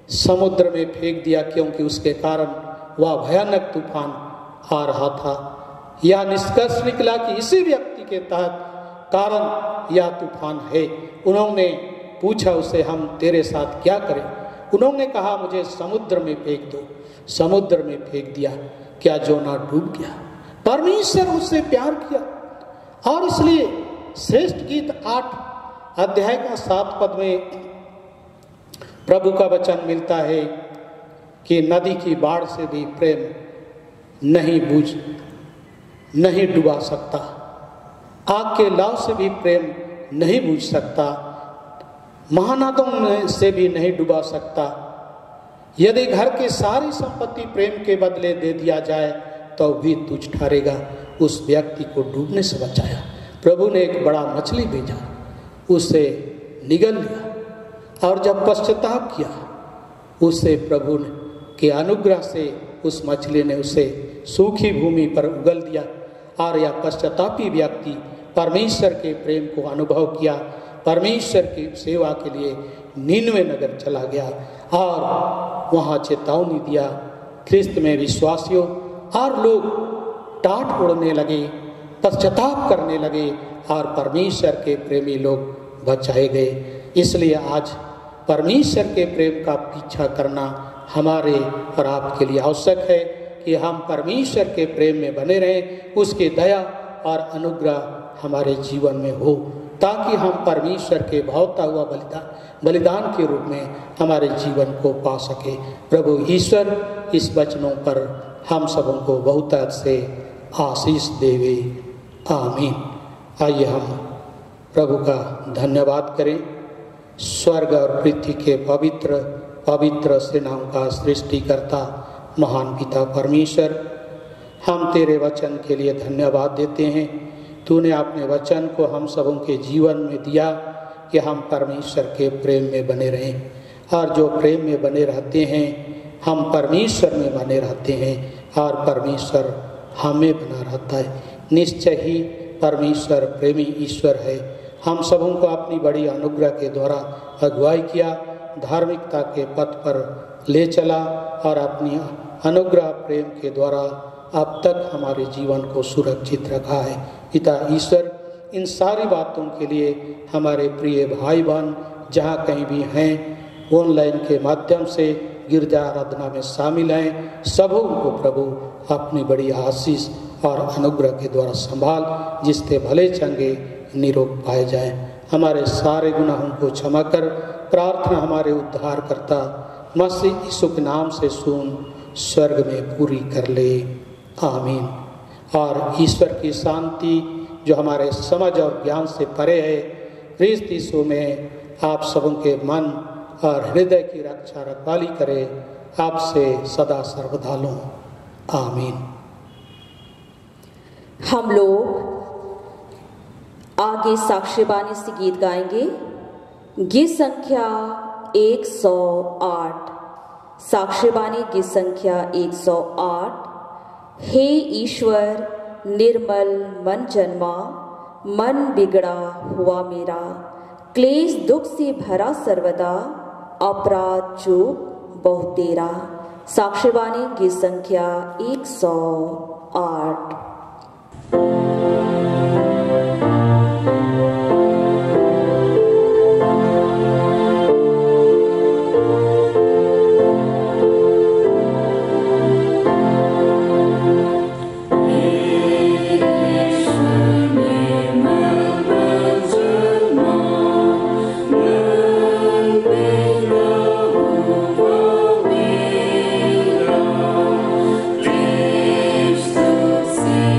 समुद्र में फेंक दिया, क्योंकि उसके कारण वह भयानक तूफान आ रहा था। यह निष्कर्ष निकला कि इसी व्यक्ति के तहत कारण या तूफान है। उन्होंने पूछा उससे, हम तेरे साथ क्या करें? उन्होंने कहा, मुझे समुद्र में फेंक दो। समुद्र में फेंक दिया। क्या जोना डूब गया? परमेश्वर उससे प्यार किया। और इसलिए श्रेष्ठ गीत 8 अध्याय का 7 पद में प्रभु का वचन मिलता है कि नदी की बाढ़ से भी प्रेम नहीं डुबा सकता, आग के लाव से भी प्रेम नहीं बुझ सकता, महानदों से भी नहीं डुबा सकता। यदि घर की सारी संपत्ति प्रेम के बदले दे दिया जाए तो भी तुझ ठहरेगा। उस व्यक्ति को डूबने से बचाया। प्रभु ने एक बड़ा मछली भेजा, उसे निगल लिया और जब पश्चाताप किया, उसे प्रभु ने के अनुग्रह से उस मछली ने उसे सूखी भूमि पर उगल दिया। और यह पश्चातापी व्यक्ति परमेश्वर के प्रेम को अनुभव किया, परमेश्वर की सेवा के लिए नीनवे नगर चला गया और वहाँ चेतावनी दिया ख्रिस्त में विश्वासियों। और लोग टाट उड़ने लगे, पश्चाताप करने लगे और परमेश्वर के प्रेमी लोग बचाए गए। इसलिए आज परमेश्वर के प्रेम का पीछा करना हमारे और आपके लिए आवश्यक है कि हम परमेश्वर के प्रेम में बने रहें, उसकी दया और अनुग्रह हमारे जीवन में हो, ताकि हम परमेश्वर के भावता हुआ बलिदान के रूप में हमारे जीवन को पा सके। प्रभु ईश्वर इस वचनों पर हम सबों को बहुत से आशीष देवे। आमीन। आइए हम प्रभु का धन्यवाद करें। स्वर्ग और पृथ्वी के पवित्र सेनाओं का सृष्टिकर्ता महान पिता परमेश्वर, हम तेरे वचन के लिए धन्यवाद देते हैं। तूने अपने वचन को हम सबों के जीवन में दिया कि हम परमेश्वर के प्रेम में बने रहें, और जो प्रेम में बने रहते हैं हम परमेश्वर में बने रहते हैं और परमेश्वर हमें बना रहता है। निश्चय ही परमेश्वर प्रेमी ईश्वर है। हम सबों को अपनी बड़ी अनुग्रह के द्वारा अगुवाई किया, धार्मिकता के पथ पर ले चला और अपनी अनुग्रह प्रेम के द्वारा अब तक हमारे जीवन को सुरक्षित रखा है। पिता ईश्वर, इन सारी बातों के लिए हमारे प्रिय भाई बहन जहाँ कहीं भी हैं, ऑनलाइन के माध्यम से गिरजा आराधना में शामिल हैं, सबों को प्रभु अपनी बड़ी आशीष और अनुग्रह के द्वारा संभाल, जिससे भले चंगे निरोग पाए जाए। हमारे सारे गुनाहों को क्षमा कर प्रार्थना हमारे उद्धारकर्ता मसीह यीशु के नाम से सुन स्वर्ग में पूरी कर ले। आमीन। और ईश्वर की शांति जो हमारे समझ और ज्ञान से परे है, ख्रिस्त यीशु में आप सबों के मन और हृदय की रक्षा रखवाली करे, आपसे सदा सर्वदा लो। आमीन। हम लोग आगे साक्ष्यवाणी से गीत गाएंगे। गीत संख्या 108, साक्ष्यवाणी गीत संख्या 108। हे ईश्वर, निर्मल मन जन्मा, मन बिगड़ा हुआ मेरा, क्लेश दुख से भरा सर्वदा, अपराध चूक बहु तेरा। साक्ष्यवाणी गीत संख्या 108। See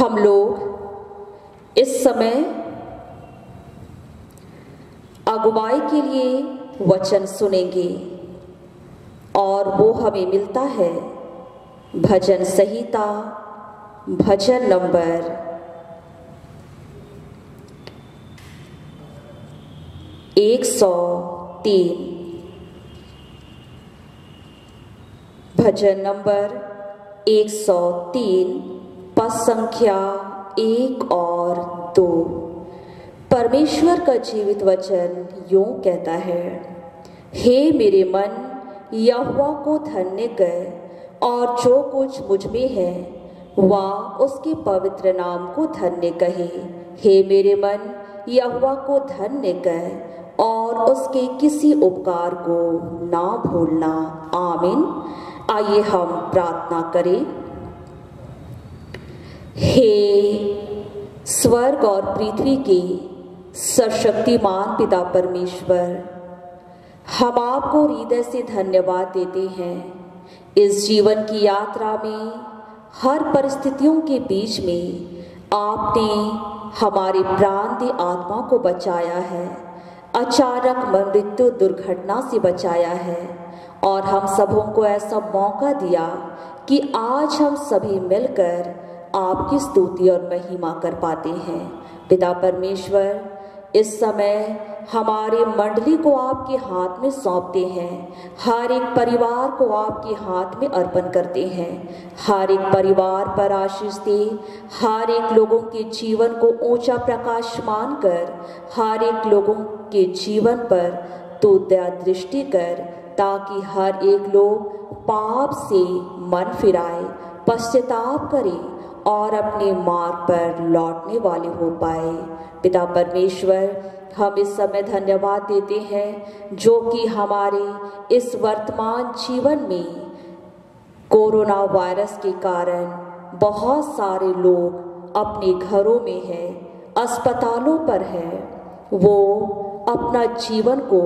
हम लोग इस समय अगुवाई के लिए वचन सुनेंगे और वो हमें मिलता है भजन संहिता भजन नंबर 103। भजन नंबर 103 पद संख्या 1 और 2। परमेश्वर का जीवित वचन यूं कहता है, हे मेरे मन यहोवा को धन्य कर और जो कुछ मुझ में है वह उसके पवित्र नाम को धन्य कहे। हे मेरे मन यहोवा को धन्य कर और उसके किसी उपकार को ना भूलना। आमीन। आइए हम प्रार्थना करें। हे स्वर्ग और पृथ्वी के सर्वशक्तिमान पिता परमेश्वर, हम आपको हृदय से धन्यवाद देते हैं। इस जीवन की यात्रा में हर परिस्थितियों के बीच में आपने हमारे प्राण दी आत्मा को बचाया है, अचानक मृत्यु दुर्घटना से बचाया है और हम सबों को ऐसा मौका दिया कि आज हम सभी मिलकर आपकी स्तुति और महिमा कर पाते हैं। पिता परमेश्वर, इस समय हमारे मंडली को आपके हाथ में सौंपते हैं, हर एक परिवार को आपके हाथ में अर्पण करते हैं। हर एक परिवार पर आशीष दे, हर एक लोगों के जीवन को ऊंचा प्रकाशमान कर, हर एक लोगों के जीवन पर तू दया दृष्टि कर, ताकि हर एक लोग पाप से मन फिराए, पश्चाताप करे और अपने मार्ग पर लौटने वाले हो पाए। पिता परमेश्वर, हम इस समय धन्यवाद देते हैं जो कि हमारे इस वर्तमान जीवन में कोरोना वायरस के कारण बहुत सारे लोग अपने घरों में हैं, अस्पतालों पर हैं, वो अपना जीवन को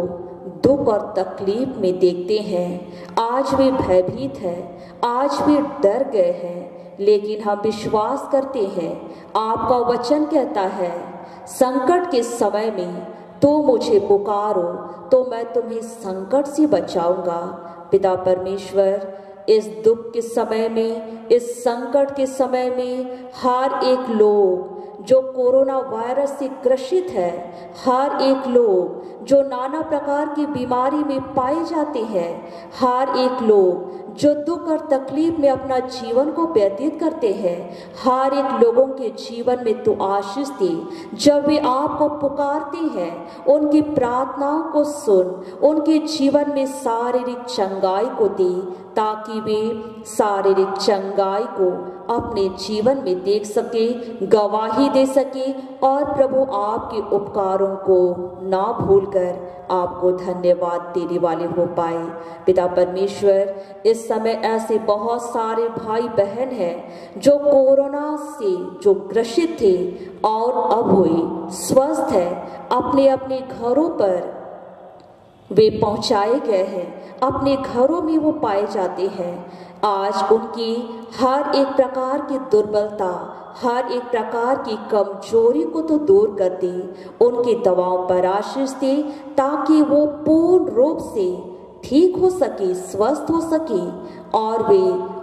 दुख और तकलीफ में देखते हैं। आज वे भयभीत हैं, आज वे डर गए हैं, लेकिन हम विश्वास करते हैं, आपका वचन कहता है, संकट के समय में तो मुझे पुकारो तो मैं तुम्हें संकट से बचाऊंगा। पिता परमेश्वर, इस दुख के समय में, इस संकट के समय में हर एक लोग जो कोरोना वायरस से ग्रसित है, हर एक लोग जो नाना प्रकार की बीमारी में पाए जाते हैं, हर एक लोग जो दुख और तकलीफ में अपना जीवन को व्यतीत करते हैं, हर एक लोगों के जीवन में तू आशीष दे। जब वे आपको पुकारते हैं, उनकी प्रार्थनाओं को सुन, उनके जीवन में शारीरिक चंगाई को दे, ताकि वे शारीरिक चंगाई को अपने जीवन में देख सके, गवाही दे सके और प्रभु आपके उपकारों को ना भूलकर आपको धन्यवाद देने वाले हो पाए। पिता परमेश्वर, इस समय ऐसे बहुत सारे भाई बहन हैं जो कोरोना से जो ग्रसित थे और अब हुए स्वस्थ है, अपने अपने घरों पर वे पहुंचाए गए हैं, अपने घरों में वो पाए जाते हैं। आज उनकी हर एक प्रकार की दुर्बलता, हर एक प्रकार की कमजोरी को तो दूर कर दे, उनकी दवाओं पर आशीष दे, ताकि वो पूर्ण रूप से ठीक हो सके, स्वस्थ हो सके और वे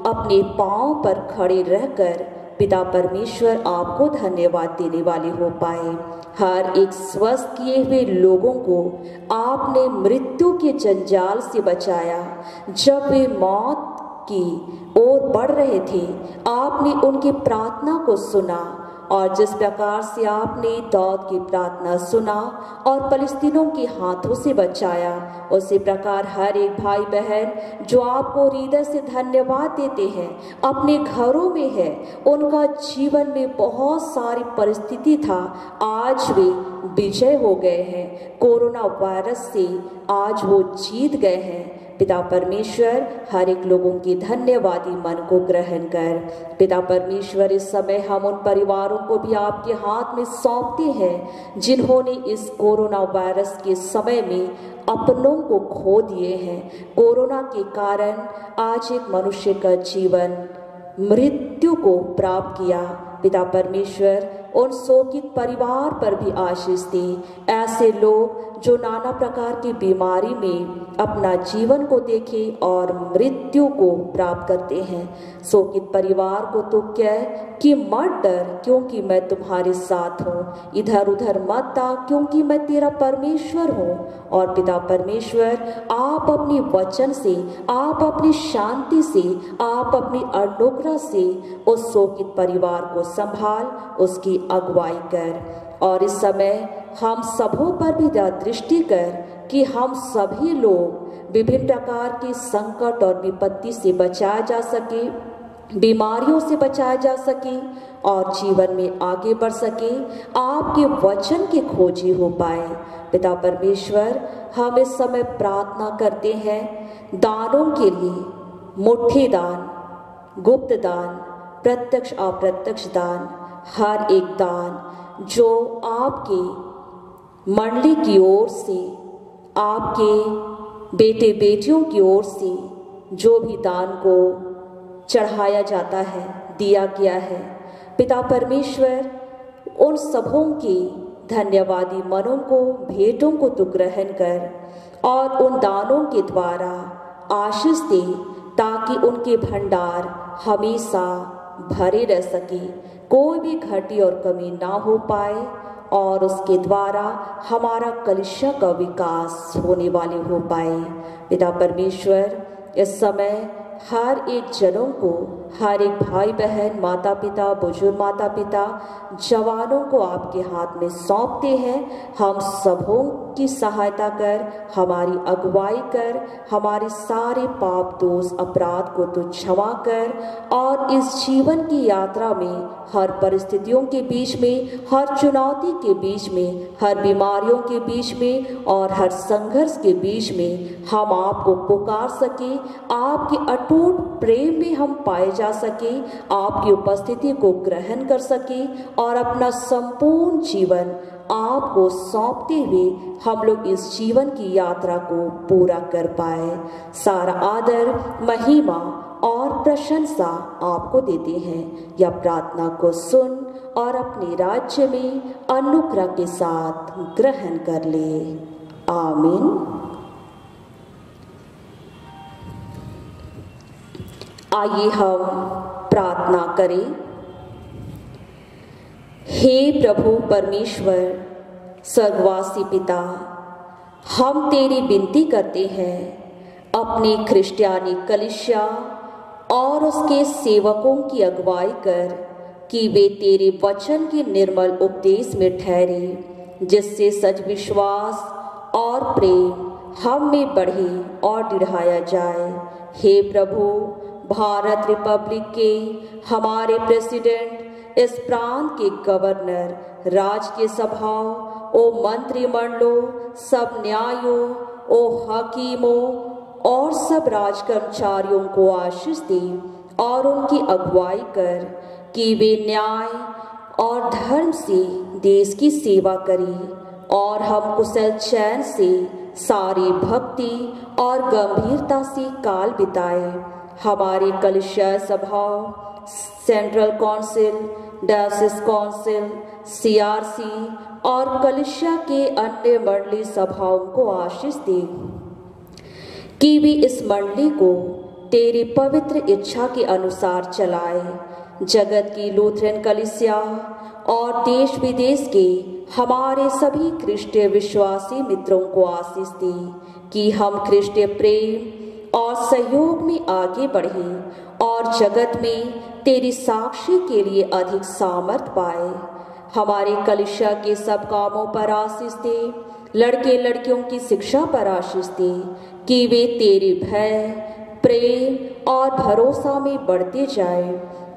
अपने पांव पर खड़े रहकर पिता परमेश्वर आपको धन्यवाद देने वाले हो पाए। हर एक स्वस्थ किए हुए लोगों को आपने मृत्यु के जंजाल से बचाया। जब वे मौत की ओर बढ़ रहे थे, आपने उनकी प्रार्थना को सुना और जिस प्रकार से आपने दाऊद की प्रार्थना सुना और फलिस्तीनों के हाथों से बचाया, उसी प्रकार हर एक भाई बहन जो आपको हृदय से धन्यवाद देते हैं, अपने घरों में है, उनका जीवन में बहुत सारी परिस्थिति था, आज वे विजय हो गए हैं। कोरोना वायरस से आज वो जीत गए हैं। पिता परमेश्वर, हर एक लोगों की धन्यवादी मन को ग्रहण कर। पिता परमेश्वर, इस समय हम उन परिवारों को भी आपके हाथ में सौंपते हैं जिन्होंने इस कोरोना वायरस के समय में अपनों को खो दिए हैं। कोरोना के कारण आज एक मनुष्य का जीवन मृत्यु को प्राप्त किया, पिता परमेश्वर उन शोकित परिवार पर भी आशीष दे। ऐसे लोग जो नाना प्रकार की बीमारी में अपना जीवन को देखे और मृत्यु को प्राप्त करते हैं, शोकित परिवार को तो कह कि मत डर, क्योंकि मैं तुम्हारे साथ हूँ। इधर उधर मत आ, क्योंकि मैं तेरा परमेश्वर हूँ। और पिता परमेश्वर, आप अपनी वचन से, आप अपनी शांति से, आप अपनी अनुग्रह से उस शोकित परिवार को संभाल, उसकी अगुवाई कर। और इस समय हम सबों पर भी दृष्टि कर कि हम सभी लोग विभिन्न प्रकार के संकट और विपत्ति से बचाया जा सके, बीमारियों से बचाया जा सके और जीवन में आगे बढ़ सके, आपके वचन के खोजी हो पाए। पिता परमेश्वर, हम इस समय प्रार्थना करते हैं दानों के लिए, मुट्ठी दान, गुप्त दान, प्रत्यक्ष अप्रत्यक्ष दान, हर एक दान जो आपके मंडली की ओर से, आपके बेटे बेटियों की ओर से जो भी दान को चढ़ाया जाता है, दिया गया है, पिता परमेश्वर उन सबों के धन्यवादी मनों को, भेंटों को तू ग्रहण कर और उन दानों के द्वारा आशीष दे, ताकि उनके भंडार हमेशा भरे रह सके, कोई भी घटी और कमी ना हो पाए और उसके द्वारा हमारा कलीसिया का विकास होने वाले हो पाए। पिता परमेश्वर, इस समय हर एक जनों को, हर एक भाई बहन, माता पिता, बुजुर्ग माता पिता, जवानों को आपके हाथ में सौंपते हैं। हम सबों की सहायता कर, हमारी अगुवाई कर, हमारे सारे पाप दोष अपराध को तू क्षमा कर और इस जीवन की यात्रा में हर परिस्थितियों के बीच में, हर चुनौती के बीच में, हर बीमारियों के बीच में और हर संघर्ष के बीच में हम आपको पुकार सके, आपके अटूट प्रेम में हम पाए जा सके, आपकी उपस्थिति को ग्रहण कर सके और अपना संपूर्ण जीवन आपको सौंपते हुए हम लोग इस जीवन की यात्रा को पूरा कर पाए। सारा आदर, महिमा और प्रशंसा आपको देते हैं। यह प्रार्थना को सुन और अपने राज्य में अनुग्रह के साथ ग्रहण कर ले। आमीन। आइए हम प्रार्थना करें। हे प्रभु परमेश्वर, स्वर्गवासी पिता, हम तेरी विनती करते हैं अपनी क्रिश्चियानी कलीसिया और उसके सेवकों की अगुवाई कर कि वे तेरे वचन के निर्मल उपदेश में ठहरे, जिससे सच विश्वास और प्रेम हम में बढ़े और दृढ़ाया जाए। हे प्रभु, भारत रिपब्लिक के हमारे प्रेसिडेंट, इस प्रांत के गवर्नर, राज्य सभाओं, ओ मंत्रिमंडलों, सब न्यायों, ओ हकीमों और सब राज कर्मचारियों को आशीष दे और उनकी अगुवाई कर कि वे न्याय और धर्म से देश की सेवा करें और हम कुशल चैन से सारी भक्ति और गंभीरता से काल बिताए। हमारे कलीसिया सभाओं, सेंट्रल काउंसिल, डायोसिस काउंसिल, सीआरसी और कलीसिया के अन्य मंडली सभाओं को आशीष दे कि वे इस मंडली को तेरी पवित्र इच्छा के अनुसार चलाए। जगत की लूथरन कलीसिया और देश विदेश के हमारे सभी क्रिस्टीय विश्वासी मित्रों को आशीष दे कि हम क्रिस्टीय प्रेम और सहयोग में आगे बढ़ें और जगत में तेरी साक्षी के लिए अधिक सामर्थ पाए। हमारे कलीसिया के सब कामों पर आशीष दे, लड़के लड़कियों की शिक्षा पर आशीष दे कि वे तेरे भय, प्रेम और भरोसा में बढ़ते जाए।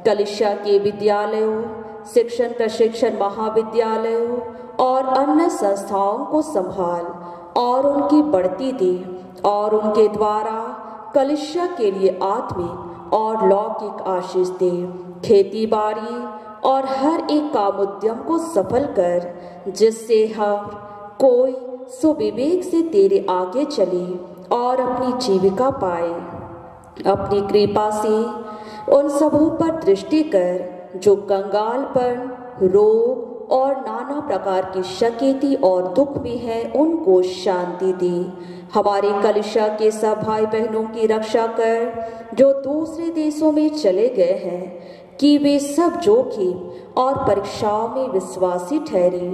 कलीसिया के विद्यालयों, शिक्षण प्रशिक्षण महाविद्यालयों और अन्य संस्थाओं को संभाल और उनकी बढ़ती दे और उनके द्वारा कलीसिया के लिए आत्मिक और लौकिक आशीष दे। खेती बाड़ी और हर एक काम उद्यम को सफल कर, जिससे हम कोई सुविवेक से तेरे आगे चले और अपनी जीविका पाए। अपनी कृपा से उन सबों पर दृष्टि कर जो कंगालपन, रोग और नाना प्रकार की शकेती और दुख में है, उनको शांति दे। हमारे कलिशा के सब भाई बहनों की रक्षा कर जो दूसरे देशों में चले गए हैं, कि वे सब जोखिम और परीक्षाओं में विश्वासी ठहरे।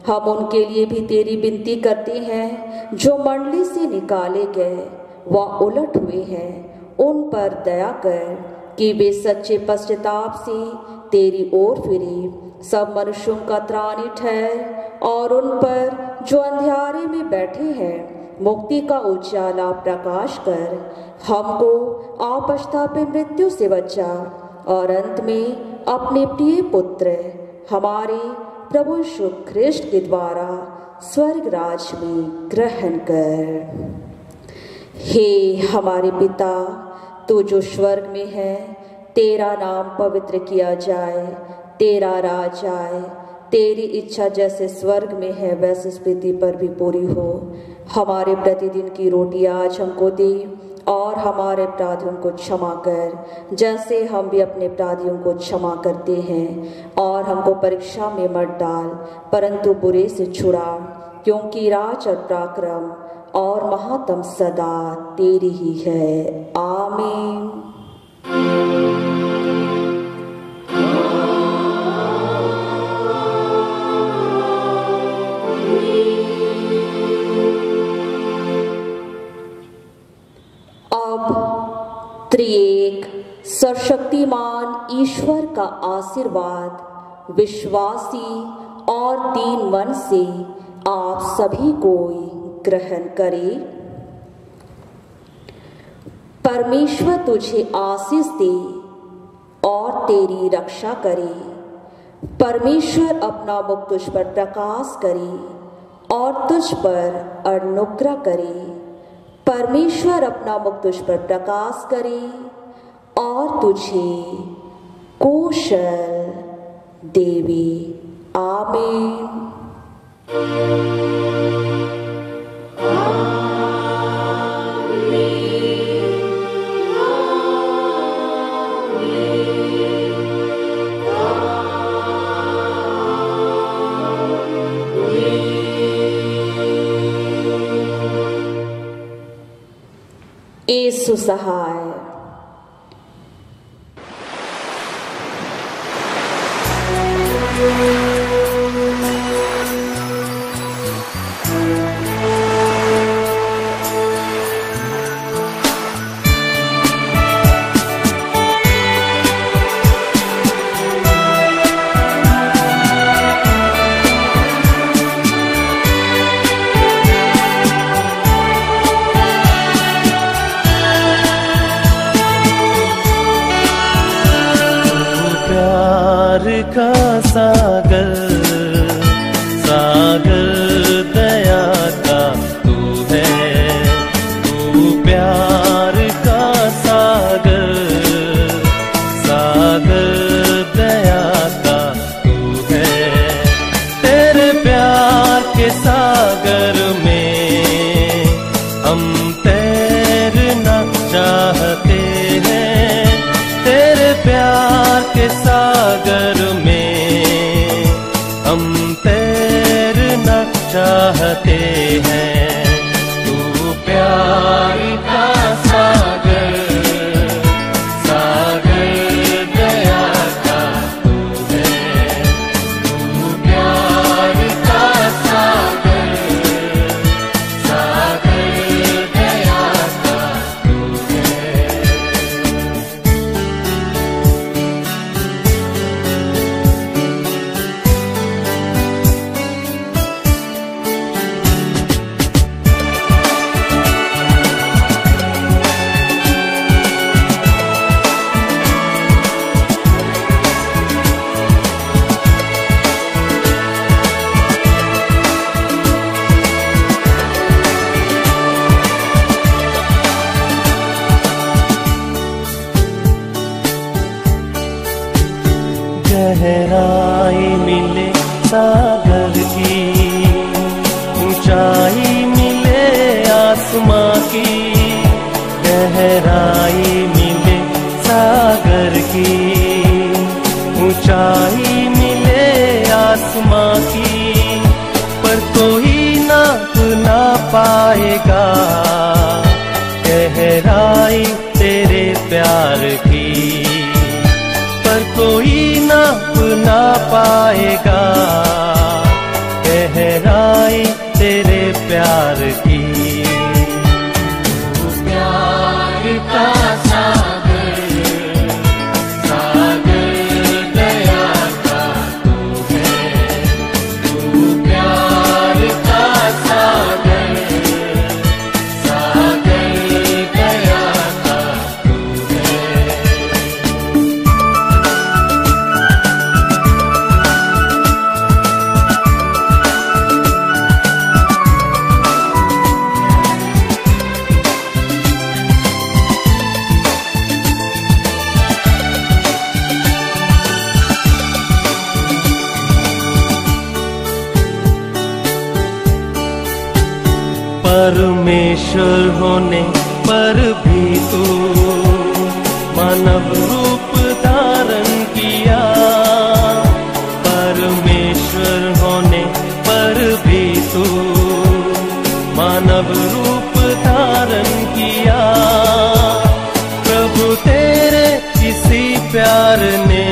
हम उनके लिए भी तेरी विनती करते हैं जो मंडली से निकाले गए व उलट हुए हैं। उन पर दया कर कि वे सच्चे पश्चाताप से तेरी ओर फिरे। सब मनुष्यों का त्राणी ठहर और उन पर जो अंधियारे में बैठे हैं मुक्ति का उजाला प्रकाश कर। हमको आपश्तापी मृत्यु से बचा और अंत में अपने प्रिय पुत्र हमारे प्रभु यीशु ख्रिस्ट के द्वारा स्वर्ग राज में ग्रहण कर। हे हमारे पिता, तू जो स्वर्ग में है, तेरा नाम पवित्र किया जाए, तेरा राज आए, तेरी इच्छा जैसे स्वर्ग में है वैसे इस पृथ्वी पर भी पूरी हो। हमारे प्रतिदिन की रोटी आज हमको दे और हमारे अपराधियों को क्षमा कर जैसे हम भी अपने अपराधियों को क्षमा करते हैं। और हमको परीक्षा में मत डाल परंतु बुरे से छुड़ा, क्योंकि राज और पराक्रम और महात्म सदा तेरी ही है। आमीन। त्रिएक सर्वशक्तिमान ईश्वर का आशीर्वाद विश्वासी और दीन मन से आप सभी को ग्रहण करें। परमेश्वर तुझे आशीष दे और तेरी रक्षा करे। परमेश्वर अपना मुख तुझ पर प्रकाश करे और तुझ पर अनुग्रह करे। परमेश्वर अपना मुख तुझ पर प्रकाश करे और तुझे कौशल देवे। आमीन। यीशु सहाय। का सागर सागर दया का तू है, तू प्यार का सागर सागर दया का तू है। तेरे प्यार के सागर में हम तैरना चाहते हैं। तेरे प्यार के सागर में हम तैरना चाहते हैं। तू प्यार का सागर सागर दया का तू है, तू प्यार का सागर सागर दया का तू है। गहराई मिले सागर की, ऊंचाई मिले आसमां की। गहराई मिले सागर की, ऊंचाई ऊंचाई मिले आसमां की, पर कोई नाप ना पाएगा गहराई तेरे प्यार की, पर कोई नाप ना पाएगा गहराई तेरे प्यार की। तू प्यार का सागर, सागर दया का तू है, तू प्यार का सागर, सागर दया का तू है। परमेश्वर होने पर भी तू मानव रूप धारण किया, परमेश्वर होने पर भी तू मानव रूप धारण किया। प्रभु तेरे इसी प्यार ने